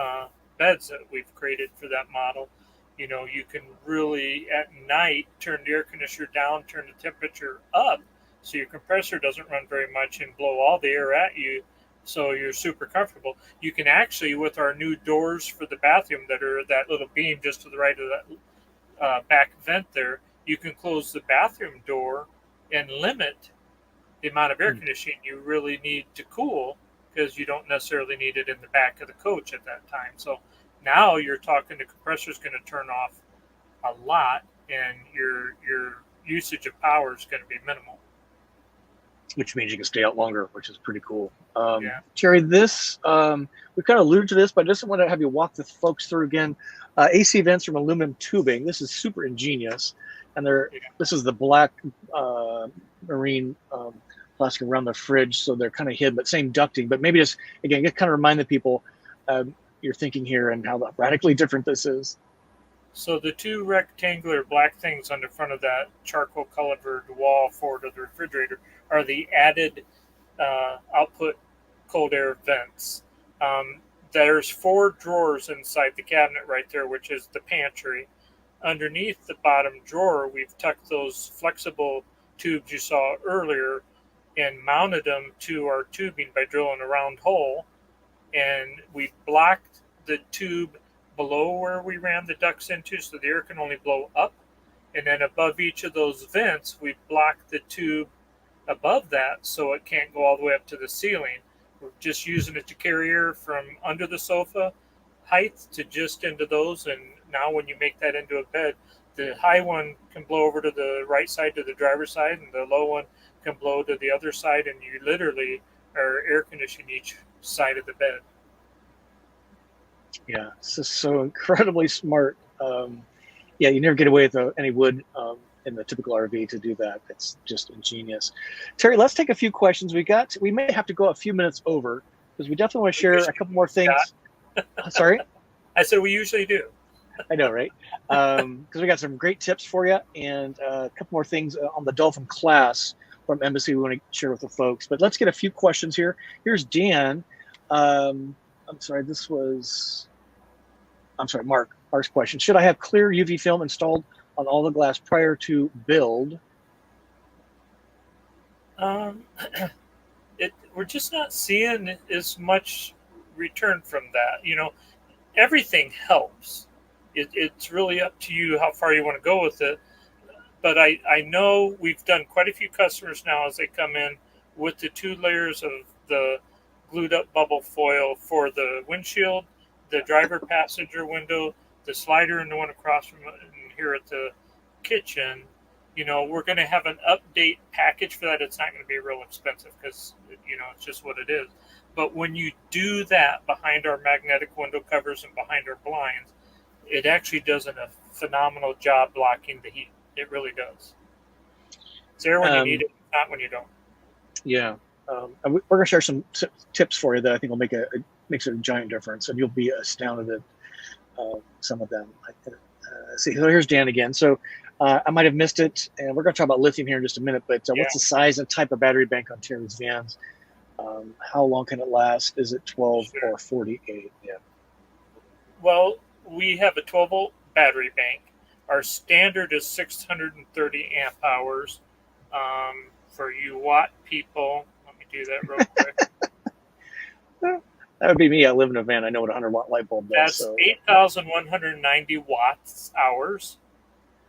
Speaker 3: beds that we've created for that model. You can really at night turn the air conditioner down, turn the temperature up so your compressor doesn't run very much and blow all the air at you, so you're super comfortable. You can actually, with our new doors for the bathroom that are that little beam just to the right of that back vent there, you can close the bathroom door and limit the amount of air conditioning you really need to cool, because you don't necessarily need it in the back of the coach at that time. So now you're talking, the compressor is going to turn off a lot, and your usage of power is going to be minimal.
Speaker 2: Which means you can stay out longer, which is pretty cool. Terry, this, we kind of alluded to this, but I just want to have you walk the folks through again. AC vents from aluminum tubing. This is super ingenious. And this is the black marine plastic around the fridge, so they're kind of hidden, but same ducting. But maybe just, again, kind of remind the people your thinking here and how radically different this is.
Speaker 3: So the 2 rectangular black things on the front of that charcoal colored wall forward of the refrigerator are the added output cold air vents. there's 4 drawers inside the cabinet right there, which is the pantry. Underneath the bottom drawer, we've tucked those flexible tubes you saw earlier and mounted them to our tubing by drilling a round hole. And we blocked the tube below where we ran the ducts into so the air can only blow up. And then above each of those vents, we blocked the tube above that so it can't go all the way up to the ceiling. We're just using it to carry air from under the sofa height to just into those. And now when you make that into a bed, the high one can blow over to the right side to the driver's side, and the low one can blow to the other side, and you literally are air conditioning each side of the bed.
Speaker 2: Yeah, it's just so incredibly smart. Yeah, you never get away with any wood in the typical RV to do that. It's just ingenious. Terry, let's take a few questions. We may have to go a few minutes over because we definitely want to share a couple more things. Sorry?
Speaker 3: I said we usually do.
Speaker 2: I know, right? Because we got some great tips for you and a couple more things on the Dolphin class from Embassy we want to share with the folks. But let's get a few questions here. Here's Dan. I'm sorry, Mark's question. Should I have clear UV film installed on all the glass prior to build?
Speaker 3: We're just not seeing as much return from that. You know, everything helps. It's really up to you how far you want to go with it. But I know we've done quite a few customers now as they come in with the 2 layers of the glued up bubble foil for the windshield, the driver passenger window, the slider, and the one across from here at the kitchen. You know, we're going to have an update package for that. It's not going to be real expensive because, you know, it's just what it is. But when you do that behind our magnetic window covers and behind our blinds, it actually does a phenomenal job blocking the heat. It really does. It's there when you need it, not when you don't.
Speaker 2: Yeah. We're going to share some tips for you that I think will makes a giant difference, and you'll be astounded at some of them. See, so here's Dan again. So I might have missed it, and we're going to talk about lithium here in just a minute, but what's the size and type of battery bank on Terry's vans? How long can it last? Is it 12 or 48? Yeah.
Speaker 3: Well, we have a 12-volt battery bank. Our standard is 630 amp hours. For you watt people, let me do that real quick.
Speaker 2: That would be me. I live in a van. I know what a 100-watt light bulb does.
Speaker 3: That's 8,190 watts hours.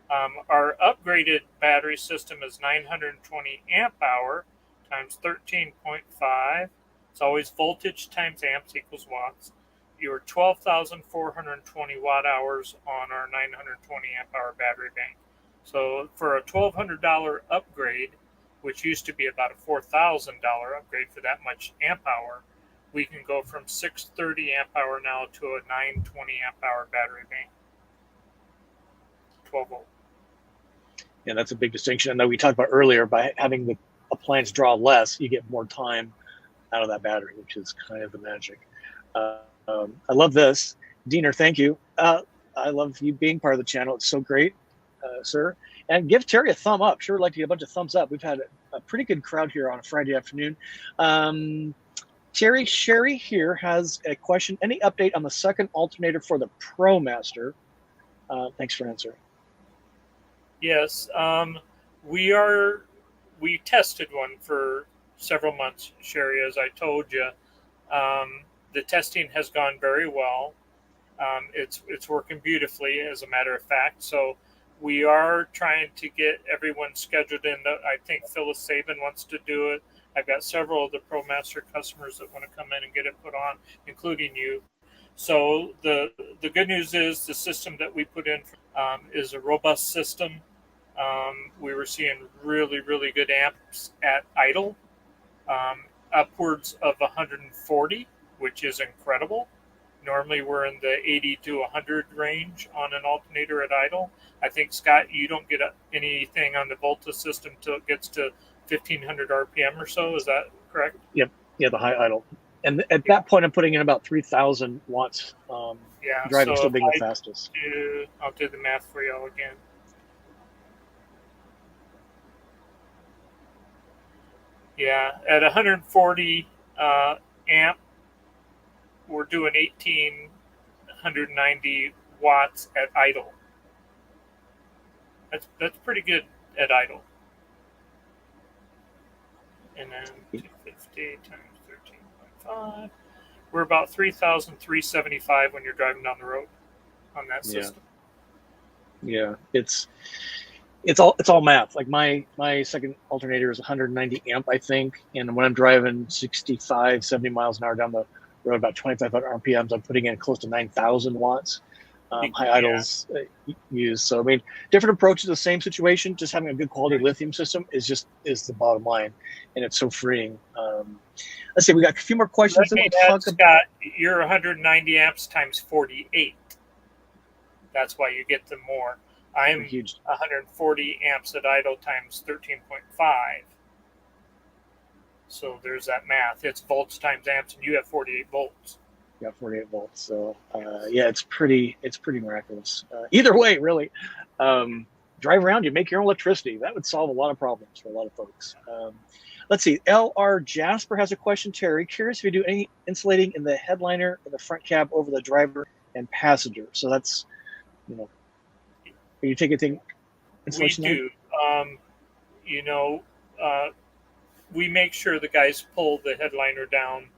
Speaker 3: Our upgraded battery system is 920 amp hour times 13.5. It's always voltage times amps equals watts. You're 12,420 watt hours on our 920 amp hour battery bank. So for a $1,200 upgrade, which used to be about a $4,000 upgrade for that much amp hour, we can go from 630 amp hour now to a 920 amp hour battery bank. 12 volt.
Speaker 2: Yeah, that's a big distinction. And that we talked about earlier, by having the appliance draw less, you get more time out of that battery, which is kind of the magic. I love this. Diener, thank you. I love you being part of the channel. It's so great, sir. And give Terry a thumb up. Sure, like to get a bunch of thumbs up. We've had a pretty good crowd here on a Friday afternoon. Terry Sherry here has a question. Any update on the second alternator for the ProMaster? Thanks for answering.
Speaker 3: Yes, we tested one for several months, Sherry, as I told you. The testing has gone very well. It's working beautifully, as a matter of fact. So we are trying to get everyone scheduled in. I think Phyllis Sabin wants to do it. I've got several of the ProMaster customers that want to come in and get it put on, including you. So the good news is the system that we put in is a robust system. We were seeing really, really good amps at idle, upwards of 140, which is incredible. Normally we're in the 80 to 100 range on an alternator at idle. I think, Scott, you don't get anything on the Volta system till it gets to 1500 RPM or so. Is that correct?
Speaker 2: Yep. Yeah, the high idle. And at that point, I'm putting in about 3,000 watts. Driving still being the fastest.
Speaker 3: I'll do the math for y'all again. Yeah, at 140 amp, we're doing 1,890 watts at idle. That's pretty good at idle. And then 250 times 13.5. We're about 3,375 when you're driving down the road on that system.
Speaker 2: Yeah, it's all math. Like my second alternator is 190 amp, I think, and when I'm driving 65, 70 miles an hour down the road, about 2,500 RPMs, I'm putting in close to 9,000 watts. High idles used. So I mean, different approaches to the same situation. Just having a good quality lithium system is the bottom line, and it's so freeing. Let's see, we got a few more questions.
Speaker 3: Scott, you're 190 amps times 48. That's why you get them more. I'm huge. 140 amps at idle times 13.5. So there's that math. It's volts times amps, and you have 48 volts.
Speaker 2: Yeah, 48 volts. So it's pretty miraculous. Either way, really, drive around, you make your own electricity. That would solve a lot of problems for a lot of folks. Let's see. LR Jasper has a question. Terry, curious if you do any insulating in the headliner and the front cab over the driver and passenger. So that's, are you taking insulation?
Speaker 3: We do. We make sure the guys pull the headliner down.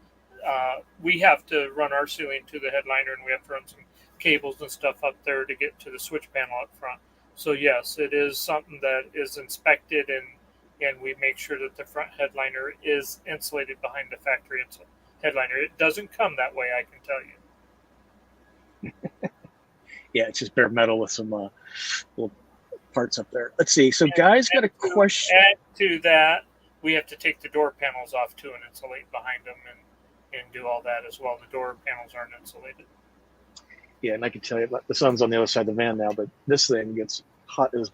Speaker 3: We have to run our ceiling to the headliner, and we have to run some cables and stuff up there to get to the switch panel up front. So yes, it is something that is inspected, and we make sure that the front headliner is insulated behind the factory headliner. It doesn't come that way, I can tell you.
Speaker 2: Yeah, it's just bare metal with some little parts up there. Let's see. So guys got a question.
Speaker 3: Add to that, we have to take the door panels off too and insulate behind them and do all that as well. The door panels aren't insulated.
Speaker 2: Yeah, and I can tell you, the sun's on the other side of the van now, but this thing gets hot as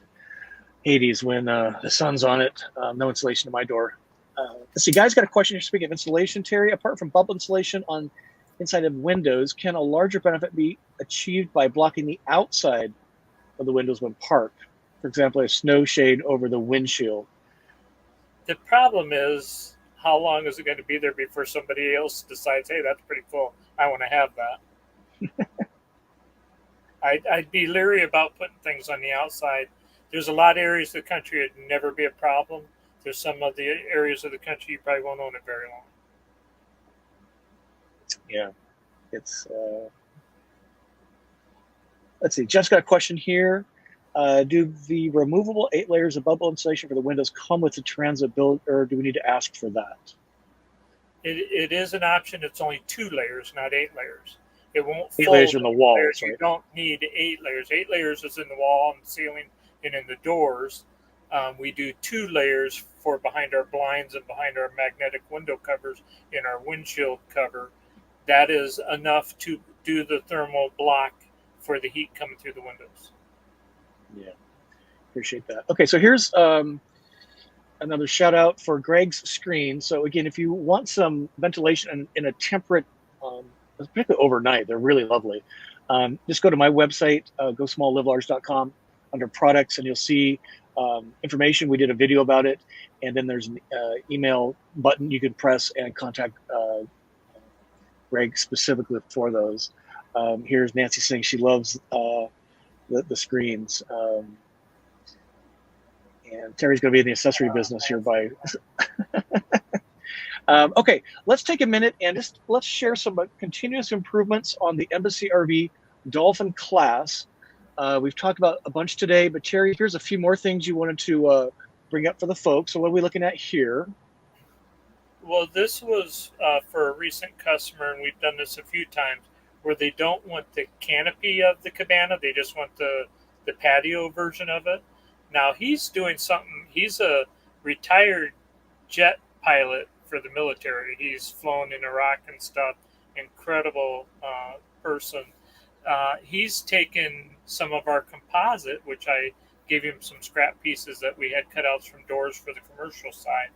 Speaker 2: Hades when the sun's on it. No insulation to my door. Let's see, guys got a question here. Speaking of insulation, Terry, apart from bubble insulation on inside of windows, can a larger benefit be achieved by blocking the outside of the windows when parked? For example, a snow shade over the windshield.
Speaker 3: The problem is, how long is it going to be there before somebody else decides, hey, that's pretty cool, I want to have that? I'd be leery about putting things on the outside. There's a lot of areas of the country it'd never be a problem. There's some of the areas of the country you probably won't own it very long.
Speaker 2: Yeah, it's. Let's see. Just got a question here. Do the removable 8 layers of bubble insulation for the windows come with the transit build, or do we need to ask for that?
Speaker 3: It is an option. It's only 2 layers, not 8 layers. It won't
Speaker 2: 8 layers in the walls.
Speaker 3: Right?
Speaker 2: You
Speaker 3: don't need 8 layers. 8 layers is in the wall and the ceiling and in the doors. We do 2 layers for behind our blinds and behind our magnetic window covers in our windshield cover. That is enough to do the thermal block for the heat coming through the windows.
Speaker 2: Yeah, appreciate that. Okay, so here's another shout out for Greg's screen. So again, if you want some ventilation in a temperate, particularly overnight, they're really lovely. Just go to my website, gosmalllivlarge.com, under products, and you'll see information. We did a video about it, and then there's an email button you can press and contact Greg specifically for those. Here's Nancy saying she loves the screens. And Terry's going to be in the accessory business here by. Okay, let's take a minute and let's share some continuous improvements on the Embassy RV Dolphin class. We've talked about a bunch today, but Terry, here's a few more things you wanted to bring up for the folks. So what are we looking at here?
Speaker 3: Well, this was for a recent customer, and we've done this a few times, where they don't want the canopy of the cabana. They just want the patio version of it. Now, he's doing something. He's a retired jet pilot for the military. He's flown in Iraq and stuff. Incredible person. He's taken some of our composite, which I gave him some scrap pieces that we had cutouts from doors for the commercial side.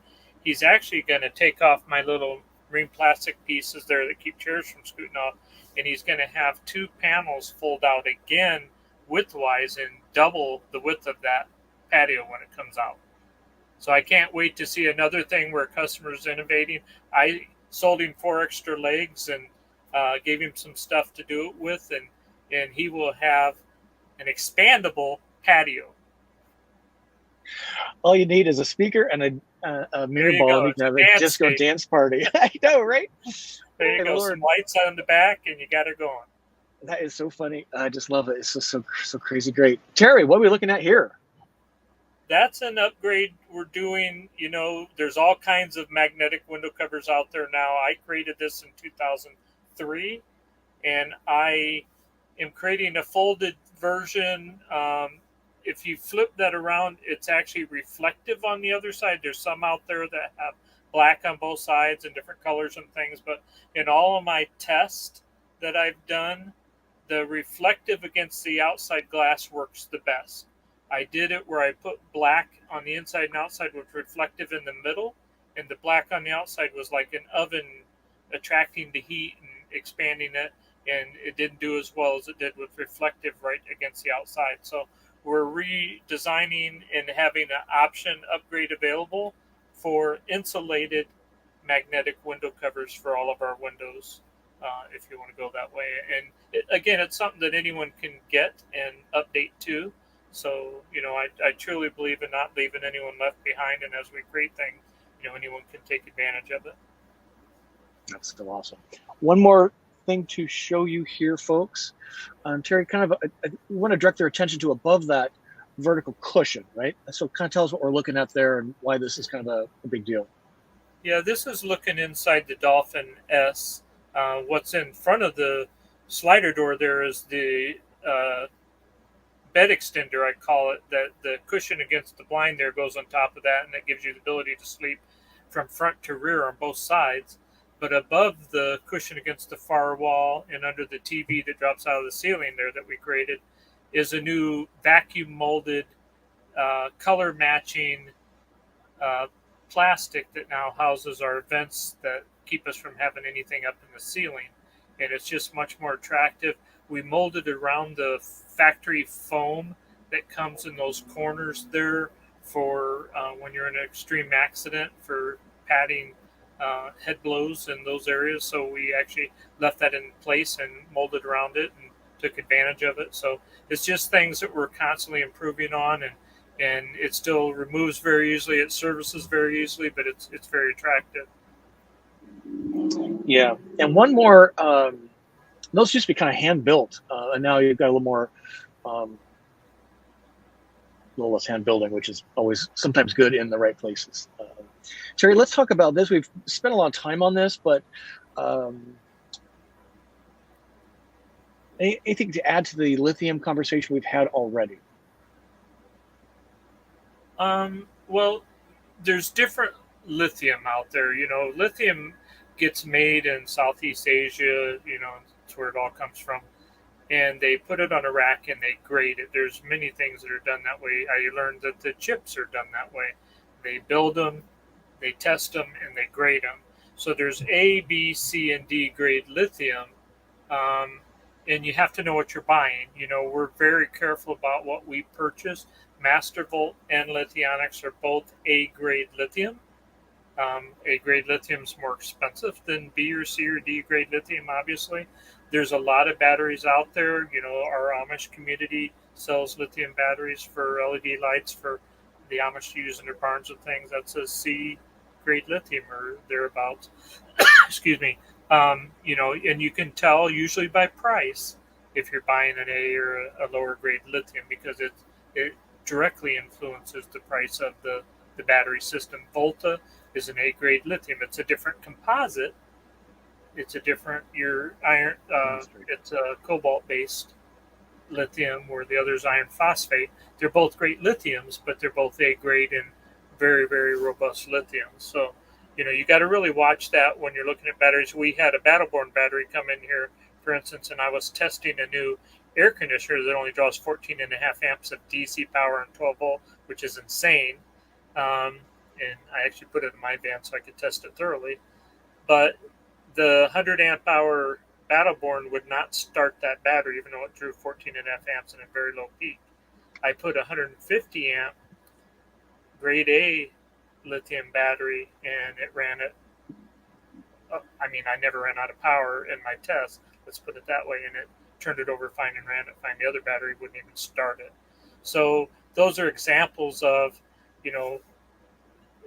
Speaker 3: He's actually going to take off my little green plastic pieces there that keep chairs from scooting off, and he's going to have 2 panels fold out again widthwise and double the width of that patio when it comes out. So I can't wait to see another thing where customers innovating. I sold him 4 extra legs and Gave him some stuff to do it with, and he will have an expandable patio.
Speaker 2: All you need is a speaker and a
Speaker 3: There
Speaker 2: mirror
Speaker 3: you
Speaker 2: ball, and
Speaker 3: go.
Speaker 2: you
Speaker 3: It's
Speaker 2: can have
Speaker 3: a
Speaker 2: a
Speaker 3: dance
Speaker 2: disco
Speaker 3: station.
Speaker 2: dance party. I know, right?
Speaker 3: There you
Speaker 2: My
Speaker 3: go.
Speaker 2: Lord,
Speaker 3: Some lights on the back, and you got her going.
Speaker 2: that is so funny. I just love it. It's just so crazy great. Terry, what are we looking at here?
Speaker 3: That's an upgrade we're doing. There's all kinds of magnetic window covers out there now. I created this in 2003, and I am creating a folded version. If you flip that around, it's actually reflective on the other side. There's some out there that have black on both sides and different colors and things, but in all of my tests that I've done, the reflective against the outside glass works the best. I did it where I put black on the inside and outside with reflective in the middle, and the black on the outside was like an oven attracting the heat and expanding it, and it didn't do as well as it did with reflective right against the outside. So we're redesigning and having an option upgrade available for insulated magnetic window covers for all of our windows, if you want to go that way. And again, it's something that anyone can get and update to. So, I truly believe in not leaving anyone left behind. And as we create things, anyone can take advantage of it.
Speaker 2: That's still awesome. One more thing to show you here, folks. Terry, kind of, I want to direct their attention to above that vertical cushion, right? So kind of tell us what we're looking at there and why this is kind of a big deal.
Speaker 3: Yeah, this is looking inside the Dolphin S. What's in front of the slider door there is the bed extender, I call it, that the cushion against the blind there goes on top of that, and that gives you the ability to sleep from front to rear on both sides. But above the cushion against the far wall and under the TV that drops out of the ceiling there that we created is a new vacuum molded, color matching plastic that now houses our vents that keep us from having anything up in the ceiling. And it's just much more attractive. We molded around the factory foam that comes in those corners there for when you're in an extreme accident for padding head blows in those areas. So we actually left that in place and molded around it and took advantage of it. So it's just things that we're constantly improving on, and it still removes very easily. It services very easily, but it's very attractive.
Speaker 2: Yeah, and one more. Those used to be kind of hand built, and now you've got a little more, a little less hand building, which is always sometimes good in the right places. Terry, let's talk about this. We've spent a lot of time on this, but anything to add to the lithium conversation we've had already?
Speaker 3: Well, there's different lithium out there. Lithium gets made in Southeast Asia. It's where it all comes from. And they put it on a rack and they grade it. There's many things that are done that way. I learned that the chips are done that way. They build them, they test them, and they grade them. So there's A, B, C, and D grade lithium. And you have to know what you're buying. We're very careful about what we purchase. Mastervolt and Lithionics are both A grade lithium. A grade lithium is more expensive than B or C or D grade lithium, obviously. There's a lot of batteries out there. Our Amish community sells lithium batteries for LED lights for the Amish to use in their barns and things. That's a C grade lithium or thereabouts. Excuse me. And you can tell usually by price if you're buying an A or a lower grade lithium, because it directly influences the price of the battery system. Volta is an A grade lithium. It's a different composite. It's a different iron. It's a cobalt based lithium, where the other is iron phosphate. They're both great lithiums, but they're both A grade and very, very robust lithiums. So you got to really watch that when you're looking at batteries. We had a Battleborn battery come in here, for instance, and I was testing a new air conditioner that only draws 14 and a half amps of DC power and 12 volt, which is insane. And I actually put it in my van so I could test it thoroughly. But the 100 amp hour Battleborn would not start that battery, even though it drew 14 and a half amps and a very low peak. I put a 150 amp grade A lithium battery, and it ran at I mean, I never ran out of power in my test. Let's put it that way. And it turned it over fine and ran it fine. The other battery wouldn't even start it. So those are examples of, you know,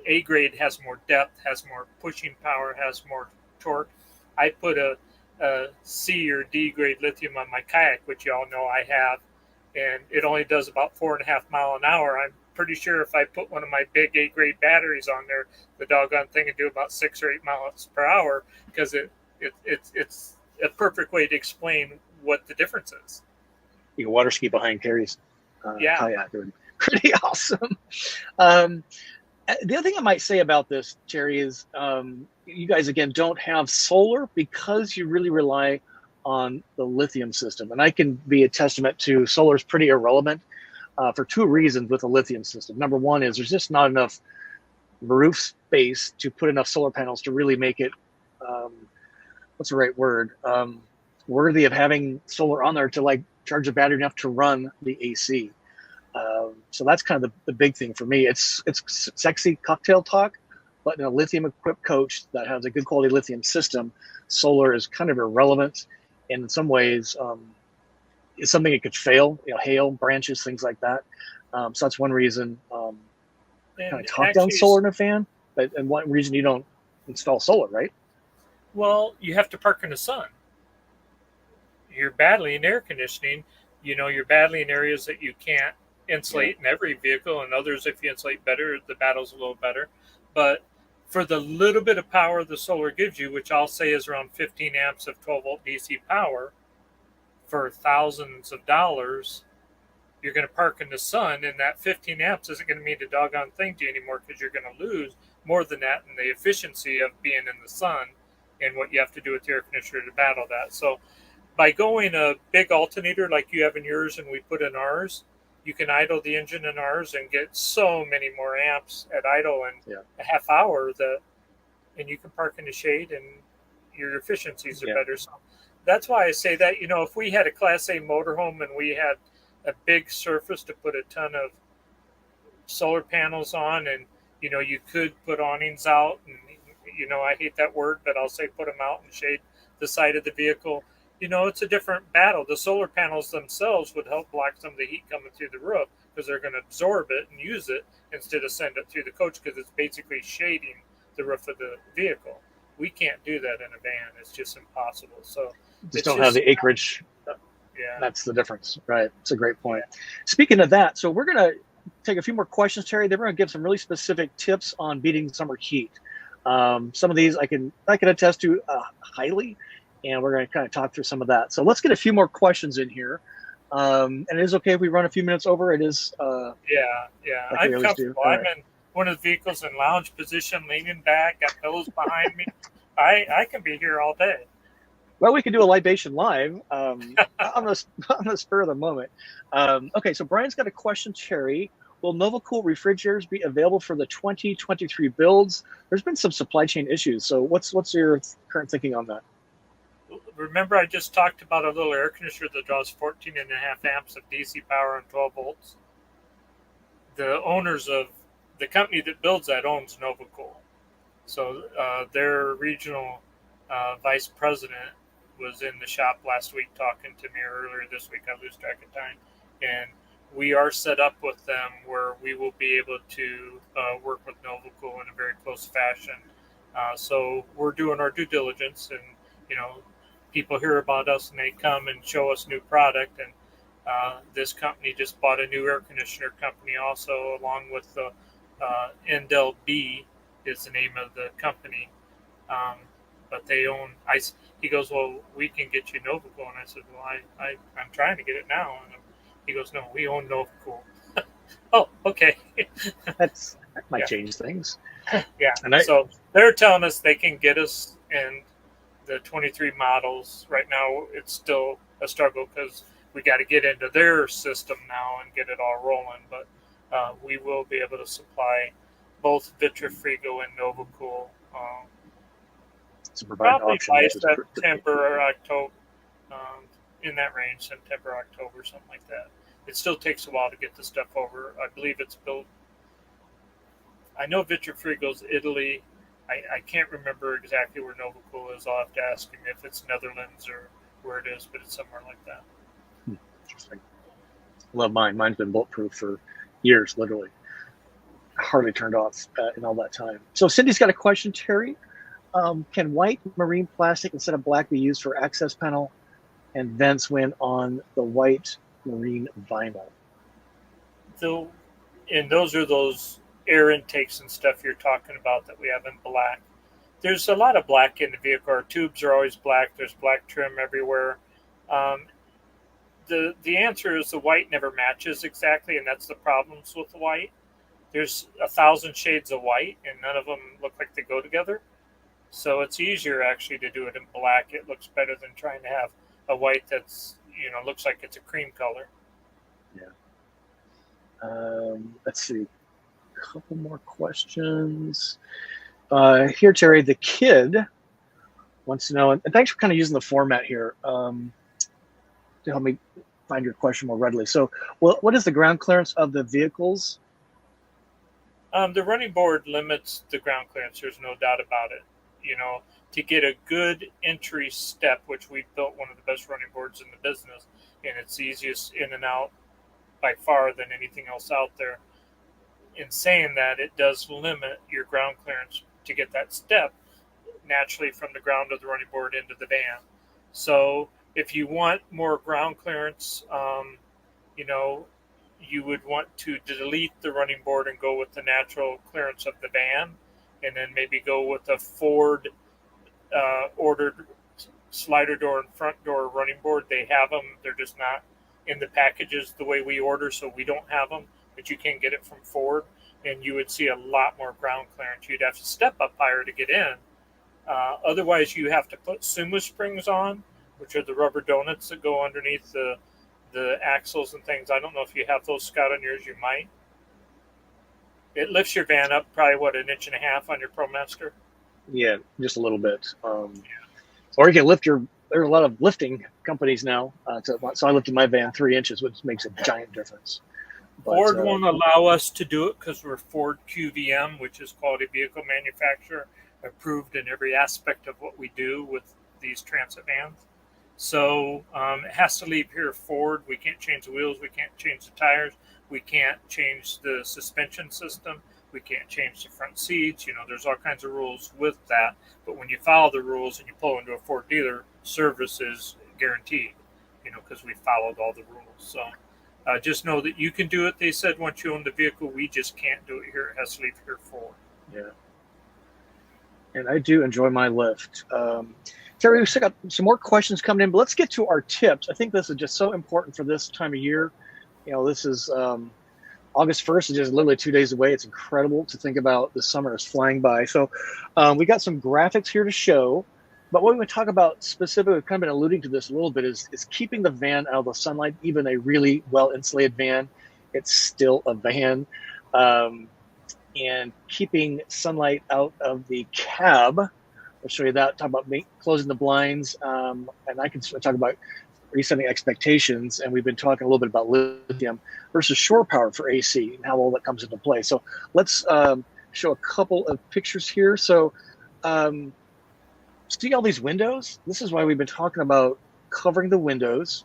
Speaker 3: A grade has more depth, has more pushing power, has more torque. I put a C or D grade lithium on my kayak, which you all know I have, and it only does about 4.5 miles an hour. I'm pretty sure if I put one of my big A grade batteries on there, the doggone thing would do about 6 or 8 miles per hour, because it's a perfect way to explain what the difference is.
Speaker 2: You can water ski behind Terry's kayak. It would be pretty awesome. The other thing I might say about this, Terry, is you guys, again, don't have solar because you really rely on the lithium system. And I can be a testament to solar is pretty irrelevant for two reasons with the lithium system. Number one is there's just not enough roof space to put enough solar panels to really make it, what's the right word, worthy of having solar on there to like charge the battery enough to run the AC. So that's kind of the big thing for me. It's sexy cocktail talk, but in a lithium equipped coach that has a good quality lithium system, solar is kind of irrelevant. And in some ways, it's something that could fail, you know, hail, branches, things like that. So that's one reason kind of talk down solar in a fan, and one reason you don't install solar, right?
Speaker 3: Well, you have to park in the sun. You're battling air conditioning. You know, you're battling areas that you can't insulate in every vehicle, and others, if you insulate better, the battle's a little better. But for the little bit of power the solar gives you, which I'll say is around 15 amps of 12-volt DC power, for thousands of dollars, you're going to park in the sun, and that 15 amps isn't going to mean a doggone thing to you anymore, because you're going to lose more than that in the efficiency of being in the sun and what you have to do with the air conditioner to battle that. So by going a big alternator like you have in yours and we put in ours, you can idle the engine in ours and get so many more amps at idle in a half hour, and you can park in the shade and your efficiencies are better. So that's why I say that, you know, if we had a Class A motorhome and we had a big surface to put a ton of solar panels on, and, you know, you could put awnings out, and, you know, I hate that word, but I'll say put them out and shade the side of the vehicle. You know, it's a different battle. The solar panels themselves would help block some of the heat coming through the roof, because they're going to absorb it and use it instead of send it through the coach, because it's basically shading the roof of the vehicle. We can't do that in a van. It's just impossible. So
Speaker 2: just don't have the acreage.
Speaker 3: Yeah,
Speaker 2: that's the difference, right? It's a great point. Speaking of that, so we're going to take a few more questions, Terry. Then we're going to give some really specific tips on beating summer heat. Some of these I can attest to highly, and we're going to kind of talk through some of that. So let's get a few more questions in here. And it is okay if we run a few minutes over. It is.
Speaker 3: Yeah.
Speaker 2: Like
Speaker 3: I'm comfortable. I'm in one of the vehicles in lounge position, leaning back, got pillows behind me. I can be here all day.
Speaker 2: Well, we can do a libation live on the spur of the moment. Okay, so Brian's got a question, Terry. Will NovaCool refrigerators be available for the 2023 builds? There's been some supply chain issues. So what's your current thinking on that?
Speaker 3: Remember, I just talked about a little air conditioner that draws 14.5 amps of DC power and 12 volts. The owners of the company that builds that owns NovaCool. So their regional vice president was in the shop last week talking to me, earlier this week. I lose track of time. And we are set up with them where we will be able to work with NovaCool in a very close fashion. So we're doing our due diligence, and, you know, people hear about us and they come and show us new product. And this company just bought a new air conditioner company also, along with the NDLB is the name of the company. But they own, he goes, well, we can get you NovaCool. And I said, well, I'm trying to get it now. And he goes, no, we own NovaCool. Oh, okay.
Speaker 2: That might change things.
Speaker 3: Yeah. So they're telling us they can get us in the 23 models. Right now, it's still a struggle because we got to get into their system now and get it all rolling. But we will be able to supply both Vitrifrigo and NovaCool. Probably by September or October, in that range, September, October, something like that. It still takes a while to get the stuff over. I believe it's built. I know Vitrifrigo's Italy, I can't remember exactly where Nova Cool is. I'll have to ask him if it's Netherlands or where it is, but it's somewhere like that.
Speaker 2: Interesting. Love mine. Mine's been bulletproof for years, literally. Hardly turned off in all that time. So Cindy's got a question, Terry. Can white marine plastic instead of black be used for access panel and vents when on the white marine vinyl?
Speaker 3: So, and those are those air intakes and stuff you're talking about that we have in black. There's a lot of black in the vehicle. Our tubes are always black. There's black trim everywhere. Um, the answer is the white never matches exactly, and that's the problems with the white. There's 1,000 shades of white, and none of them look like they go together. So it's easier actually to do it in black. It looks better than trying to have a white that's looks like it's a cream color.
Speaker 2: Yeah. Let's see. A couple more questions. Here, Terry, the kid wants to know, and thanks for kind of using the format here to help me find your question more readily. So, what is the ground clearance of the vehicles?
Speaker 3: The running board limits the ground clearance. There's no doubt about it. To get a good entry step, which we built one of the best running boards in the business, and it's the easiest in and out by far than anything else out there. In saying that, it does limit your ground clearance to get that step naturally from the ground of the running board into the van. So if you want more ground clearance, you would want to delete the running board and go with the natural clearance of the van, and then maybe go with a Ford ordered slider door and front door running board. They have them. They're just not in the packages the way we order, so we don't have them, but you can get it from Ford, and you would see a lot more ground clearance. You'd have to step up higher to get in. Otherwise, you have to put Suma springs on, which are the rubber donuts that go underneath the axles and things. I don't know if you have those, Scott, on yours. You might. It lifts your van up probably, an inch and a half on your ProMaster?
Speaker 2: Yeah, just a little bit. Or you can lift there's a lot of lifting companies now. So I lifted my van 3 inches, which makes a giant difference. But,
Speaker 3: Ford won't allow us to do it because we're Ford QVM, which is Quality Vehicle Manufacturer, approved in every aspect of what we do with these transit vans. So it has to leave here Ford. We can't change the wheels. We can't change the tires. We can't change the suspension system. We can't change the front seats. There's all kinds of rules with that. But when you follow the rules and you pull into a Ford dealer, service is guaranteed, because we followed all the rules. So just know that you can do it. They said once you own the vehicle, we just can't do it here. It has to leave here Ford.
Speaker 2: Yeah. And I do enjoy my lift. Terry, we've still got some more questions coming in, but let's get to our tips. I think this is just so important for this time of year. This is August 1st is just literally 2 days away. It's incredible to think about the summer is flying by. So we got some graphics here to show, but what we want to talk about specifically, we've kind of been alluding to this a little bit, is keeping the van out of the sunlight. Even a really well-insulated van, it's still a van. And keeping sunlight out of the cab. I'll show you that, talk about closing the blinds, and I can talk about resetting expectations, and we've been talking a little bit about lithium versus shore power for AC and how all that comes into play. So let's show a couple of pictures here. So see all these windows? This is why we've been talking about covering the windows,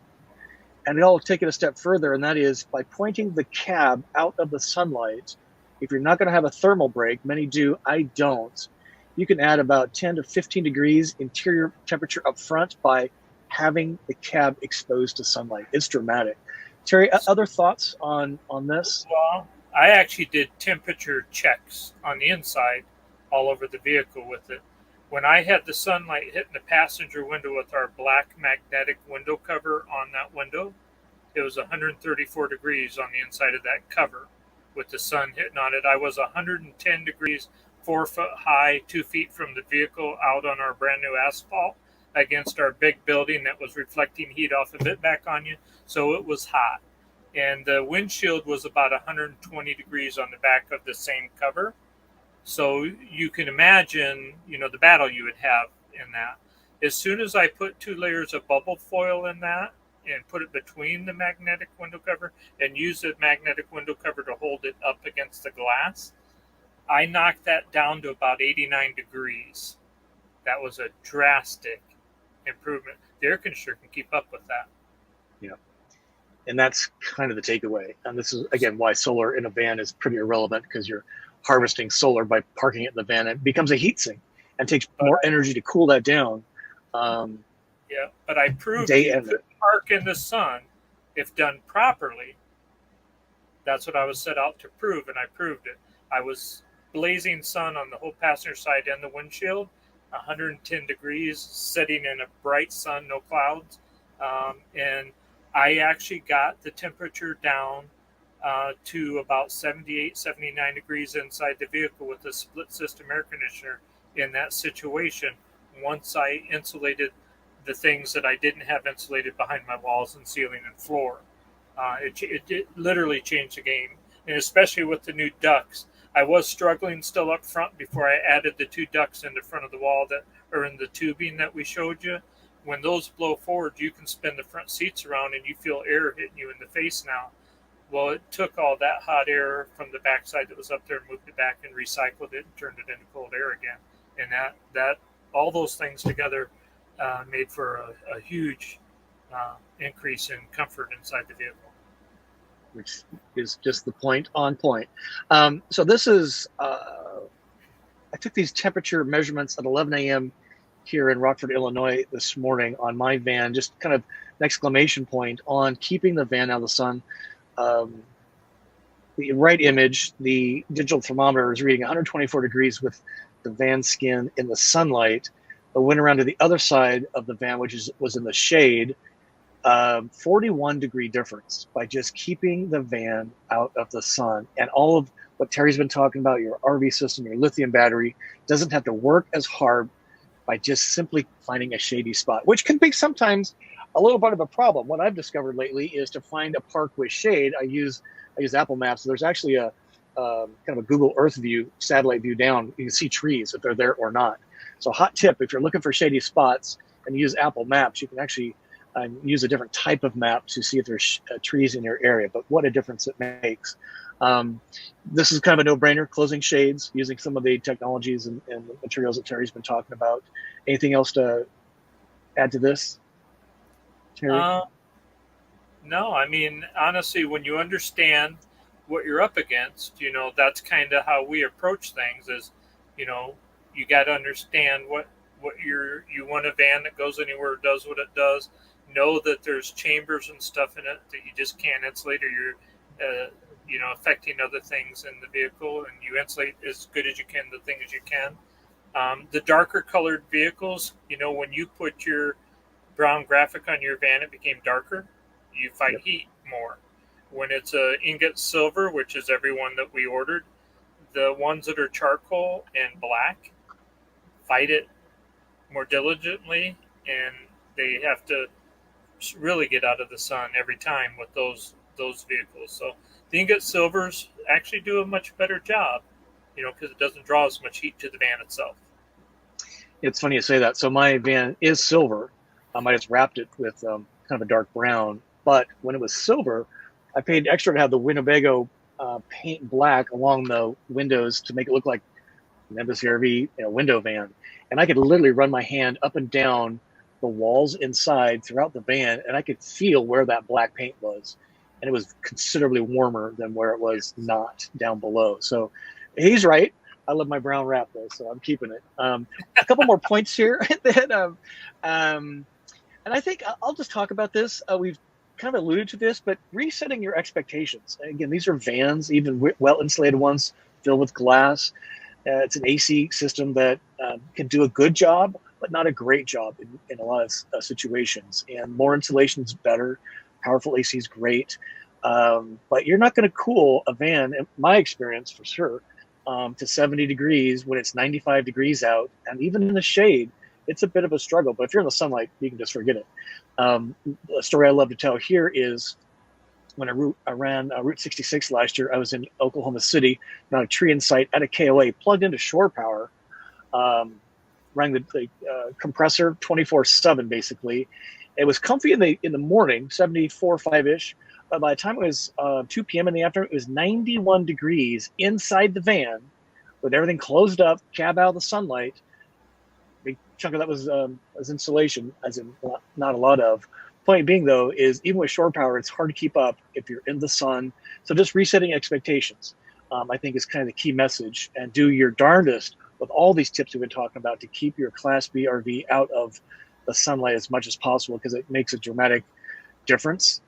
Speaker 2: and I'll take it a step further, and that is by pointing the cab out of the sunlight. If you're not going to have a thermal break, many do, I don't, you can add about 10 to 15 degrees interior temperature up front by having the cab exposed to sunlight. It's dramatic. Terry, other thoughts on this?
Speaker 3: Well, I actually did temperature checks on the inside all over the vehicle with it. When I had the sunlight hitting the passenger window with our black magnetic window cover on that window, it was 134 degrees on the inside of that cover with the sun hitting on it. I was 110 degrees 4 foot high, 2 feet from the vehicle out on our brand new asphalt against our big building that was reflecting heat off of it back on you. So it was hot. And the windshield was about 120 degrees on the back of the same cover. So you can imagine, the battle you would have in that. As soon as I put 2 layers of bubble foil in that and put it between the magnetic window cover and use the magnetic window cover to hold it up against the glass, I knocked that down to about 89 degrees. That was a drastic improvement. The air conditioner can keep up with that.
Speaker 2: Yeah. And that's kind of the takeaway. And this is, again, why solar in a van is pretty irrelevant, because you're harvesting solar by parking it in the van. It becomes a heat sink and takes more energy to cool that down.
Speaker 3: Yeah, but I proved you could park in the sun if done properly. That's what I was set out to prove, and I proved it. I was blazing sun on the whole passenger side and the windshield, 110 degrees, sitting in a bright sun, no clouds. And I actually got the temperature down to about 78, 79 degrees inside the vehicle with a split system air conditioner in that situation, once I insulated the things that I didn't have insulated behind my walls and ceiling and floor. It literally changed the game, and especially with the new ducts. I was struggling still up front before I added the 2 ducts in the front of the wall that are in the tubing that we showed you. When those blow forward, you can spin the front seats around and you feel air hitting you in the face now. Well, it took all that hot air from the backside that was up there, moved it back and recycled it and turned it into cold air again. And that all those things together made for a huge increase in comfort inside the vehicle.
Speaker 2: Which is just the point on point. So this is, I took these temperature measurements at 11 a.m. here in Rockford, Illinois this morning on my van, just kind of an exclamation point on keeping the van out of the sun. The right image, the digital thermometer is reading 124 degrees with the van skin in the sunlight. I went around to the other side of the van, which was in the shade, 41 degree difference by just keeping the van out of the sun. And all of what Terry's been talking about, your RV system, your lithium battery, doesn't have to work as hard by just simply finding a shady spot, which can be sometimes a little bit of a problem. What I've discovered lately is to find a park with shade. I use Apple Maps. There's actually a kind of a Google Earth view, satellite view down. You can see trees if they're there or not. So hot tip, if you're looking for shady spots and use Apple Maps, you can actually use a different type of map to see if there's trees in your area. But what a difference it makes. This is kind of a no-brainer, closing shades, using some of the technologies and the materials that Terry's been talking about. Anything else to add to this, Terry?
Speaker 3: No, I mean, honestly, when you understand what you're up against, that's kind of how we approach things is, you got to understand what you want a van that goes anywhere, does what it does. Know that there's chambers and stuff in it that you just can't insulate, or you're affecting other things in the vehicle, and you insulate as good as you can the things you can. The darker colored vehicles, when you put your brown graphic on your van, it became darker. You fight heat more. When it's a ingot silver, which is every one that we ordered, the ones that are charcoal and black fight it more diligently, and they have to really get out of the sun every time with those vehicles. So the ingot silvers actually do a much better job, because it doesn't draw as much heat to the van itself.
Speaker 2: It's funny you say that. So my van is silver. I just wrapped it with kind of a dark brown. But when it was silver, I paid extra to have the Winnebago paint black along the windows to make it look like an Embassy RV window van. And I could literally run my hand up and down the walls inside throughout the van, and I could feel where that black paint was. And it was considerably warmer than where it was not down below. So he's right. I love my brown wrap, though, so I'm keeping it. A couple more points here. And I think I'll just talk about this. We've kind of alluded to this, but resetting your expectations. Again, these are vans, even well-insulated ones filled with glass. It's an AC system that can do a good job, but not a great job in a lot of situations. And more insulation is better. Powerful AC is great. But you're not going to cool a van, in my experience for sure, to 70 degrees when it's 95 degrees out. And even in the shade, it's a bit of a struggle. But if you're in the sunlight, you can just forget it. A story I love to tell here is when I ran Route 66 last year. I was in Oklahoma City, not a tree in sight, at a KOA, plugged into shore power, ran the compressor 24/7 basically. It was comfy in the morning, 74, 5-ish. By the time it was 2 p.m. in the afternoon, it was 91 degrees inside the van with everything closed up, cab out of the sunlight. Big chunk of that was insulation, as in not a lot of. Point being, though, is even with shore power, it's hard to keep up if you're in the sun. So just resetting expectations, I think, is kind of the key message. And do your darndest with all these tips we've been talking about to keep your Class B RV out of the sunlight as much as possible, because it makes a dramatic difference,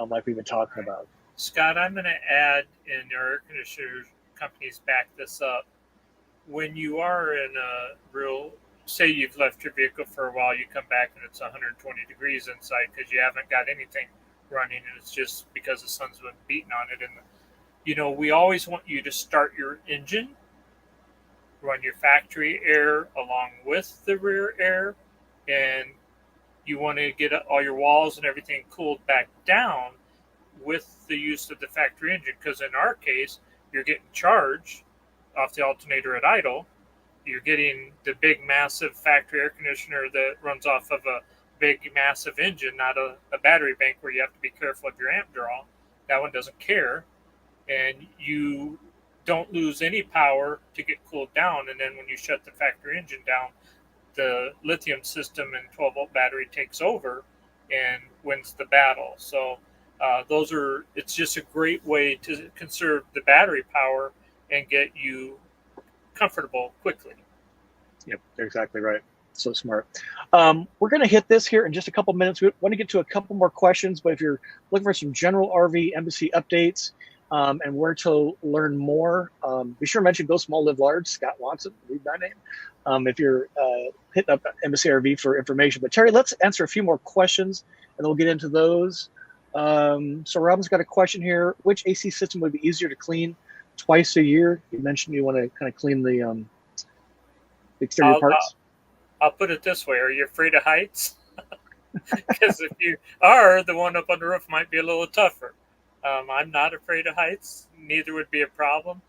Speaker 2: like we've been talking about.
Speaker 3: Scott, I'm going to add, and our air conditioner companies back this up. When you are in a real, say you've left your vehicle for a while, you come back and it's 120 degrees inside because you haven't got anything running, and it's just because the sun's been beating on it. And we always want you to start your engine, run your factory air along with the rear air, and you want to get all your walls and everything cooled back down with the use of the factory engine, because in our case, you're getting charged off the alternator at idle. You're getting the big, massive factory air conditioner that runs off of a big, massive engine, not a battery bank where you have to be careful of your amp draw. That one doesn't care. And you don't lose any power to get cooled down. And then when you shut the factory engine down, the lithium system and 12-volt battery takes over and wins the battle. So it's just a great way to conserve the battery power and get you comfortable quickly.
Speaker 2: Yep, you're exactly right. So smart. We're going to hit this here in just a couple minutes. We want to get to a couple more questions, but if you're looking for some general RV Embassy updates and where to learn more, be sure to mention Go Small, Live Large, Scott Watson, read my name, if you're hitting up Embassy RV for information. But Terry, let's answer a few more questions, and then we'll get into those. So Robin's got a question here. Which AC system would be easier to clean twice a year? You mentioned you want to kind of clean the exterior parts.
Speaker 3: I'll put it this way. Are you afraid of heights? Because if you are, the one up on the roof might be a little tougher. I'm not afraid of heights. Neither would be a problem.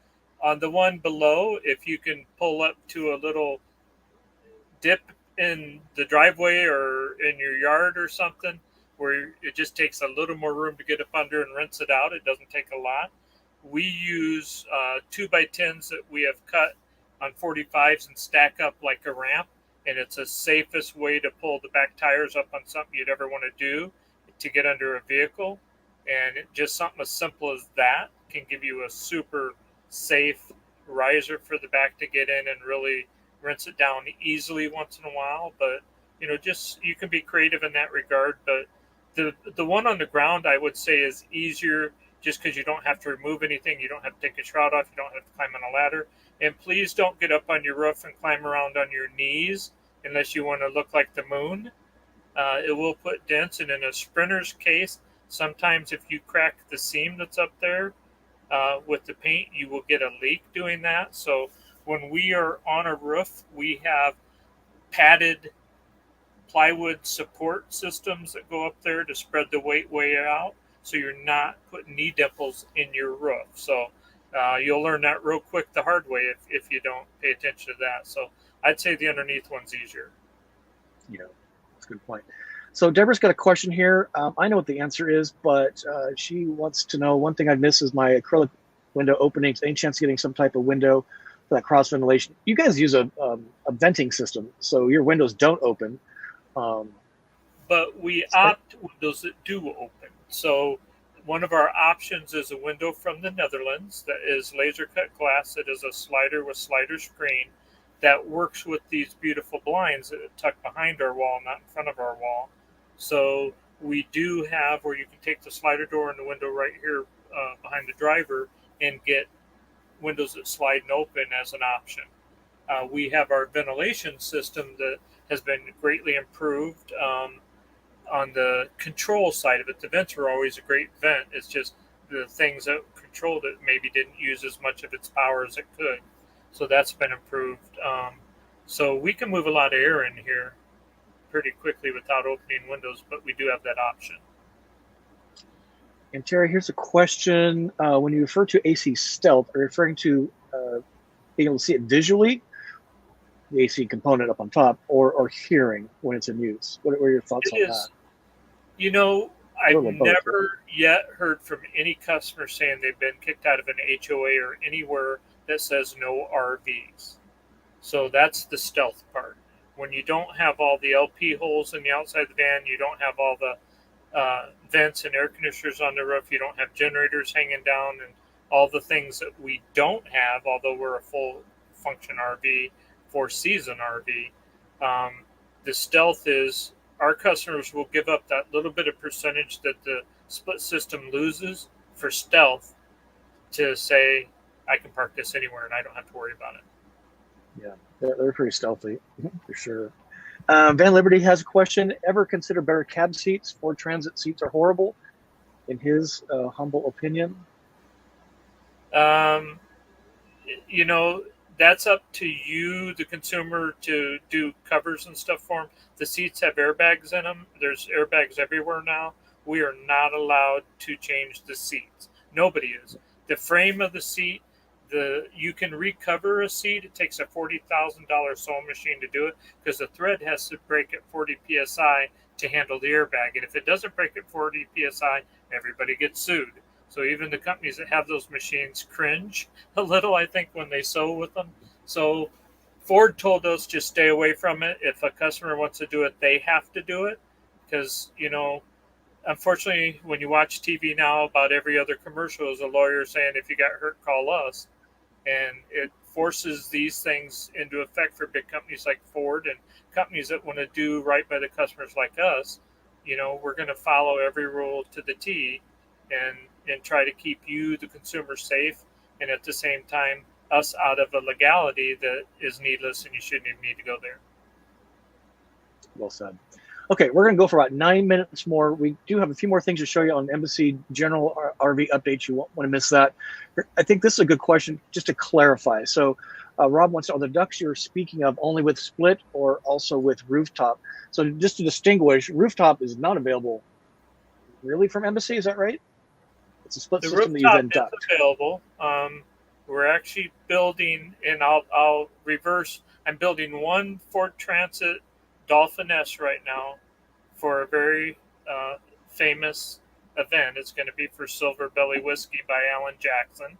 Speaker 3: On the one below, if you can pull up to a little dip in the driveway or in your yard or something, where it just takes a little more room to get up under and rinse it out. It doesn't take a lot. We use 2x10s that we have cut on 45s and stack up like a ramp, and it's the safest way to pull the back tires up on something you'd ever want to do to get under a vehicle. And just something as simple as that can give you a super safe riser for the back to get in and really rinse it down easily once in a while. But just you can be creative in that regard. But the one on the ground, I would say, is easier just because you don't have to remove anything. You don't have to take a shroud off. You don't have to climb on a ladder. And please don't get up on your roof and climb around on your knees unless you want to look like the moon. It will put dents. And in a sprinter's case, sometimes if you crack the seam that's up there with the paint, you will get a leak doing that. So when we are on a roof, we have padded plywood support systems that go up there to spread the weight way out, so you're not putting knee dimples in your roof. So you'll learn that real quick the hard way if you don't pay attention to that. So I'd say the underneath one's easier.
Speaker 2: Yeah, that's a good point. So Deborah's got a question here. I know what the answer is, but she wants to know, one thing I miss is my acrylic window openings. Any chance of getting some type of window for that cross ventilation? You guys use a venting system, so your windows don't open.
Speaker 3: But we opt windows that do open. So one of our options is a window from the Netherlands that is laser cut glass. It is a slider with slider screen that works with these beautiful blinds that tuck behind our wall, not in front of our wall. So we do have where you can take the slider door and the window right here behind the driver and get windows that slide and open as an option. We have our ventilation system that has been greatly improved on the control side of it. The vents were always a great vent. It's just the things that controlled it maybe didn't use as much of its power as it could. So that's been improved. So we can move a lot of air in here pretty quickly without opening windows, but we do have that option.
Speaker 2: And Terry, here's a question. When you refer to AC stealth, are you referring to being able to see it visually, the AC component up on top, or hearing when it's in use? What are your thoughts on that?
Speaker 3: I've never yet heard from any customer saying they've been kicked out of an HOA or anywhere that says no RVs. So that's the stealth part. When you don't have all the LP holes in the outside of the van, you don't have all the vents and air conditioners on the roof, you don't have generators hanging down, and all the things that we don't have, although we're a full function RV, four season RV. The stealth is our customers will give up that little bit of percentage that the split system loses for stealth to say, I can park this anywhere and I don't have to worry about it.
Speaker 2: Yeah, they're pretty stealthy, for sure. Van Liberty has a question. Ever consider better cab seats? Ford Transit seats are horrible, in his humble opinion.
Speaker 3: You know, that's up to you, the consumer, to do covers and stuff for them. The seats have airbags in them. There's airbags everywhere now. We are not allowed to change the seats. Nobody is. The frame of the seat, you can recover a seat. It takes a $40,000 sewing machine to do it because the thread has to break at 40 psi to handle the airbag. And if it doesn't break at 40 psi, everybody gets sued. So even the companies that have those machines cringe a little, I think, when they sew with them. So Ford told us just stay away from it. If a customer wants to do it, they have to do it. Because, you know, unfortunately, when you watch TV now, about every other commercial is a lawyer saying, if you got hurt, call us. And it forces these things into effect for big companies like Ford and companies that want to do right by the customers like us. You know, we're going to follow every rule to the T and try to keep you, the consumer, safe, and at the same time, us out of a legality that is needless and you shouldn't even need to go there.
Speaker 2: Well said. Okay, we're going to go for about 9 minutes more. We do have a few more things to show you on Embassy General RV updates. You won't want to miss that. I think this is a good question, just to clarify. So Rob wants to know, are the ducts you're speaking of only with split or also with rooftop? So just to distinguish, rooftop is not available really from Embassy, is that right? It's a split system that you then duct.
Speaker 3: Is available. We're actually building, and I'll reverse. I'm building one Ford Transit Dolphin S right now for a very famous event. It's going to be for Silver Belly Whiskey by Alan Jackson.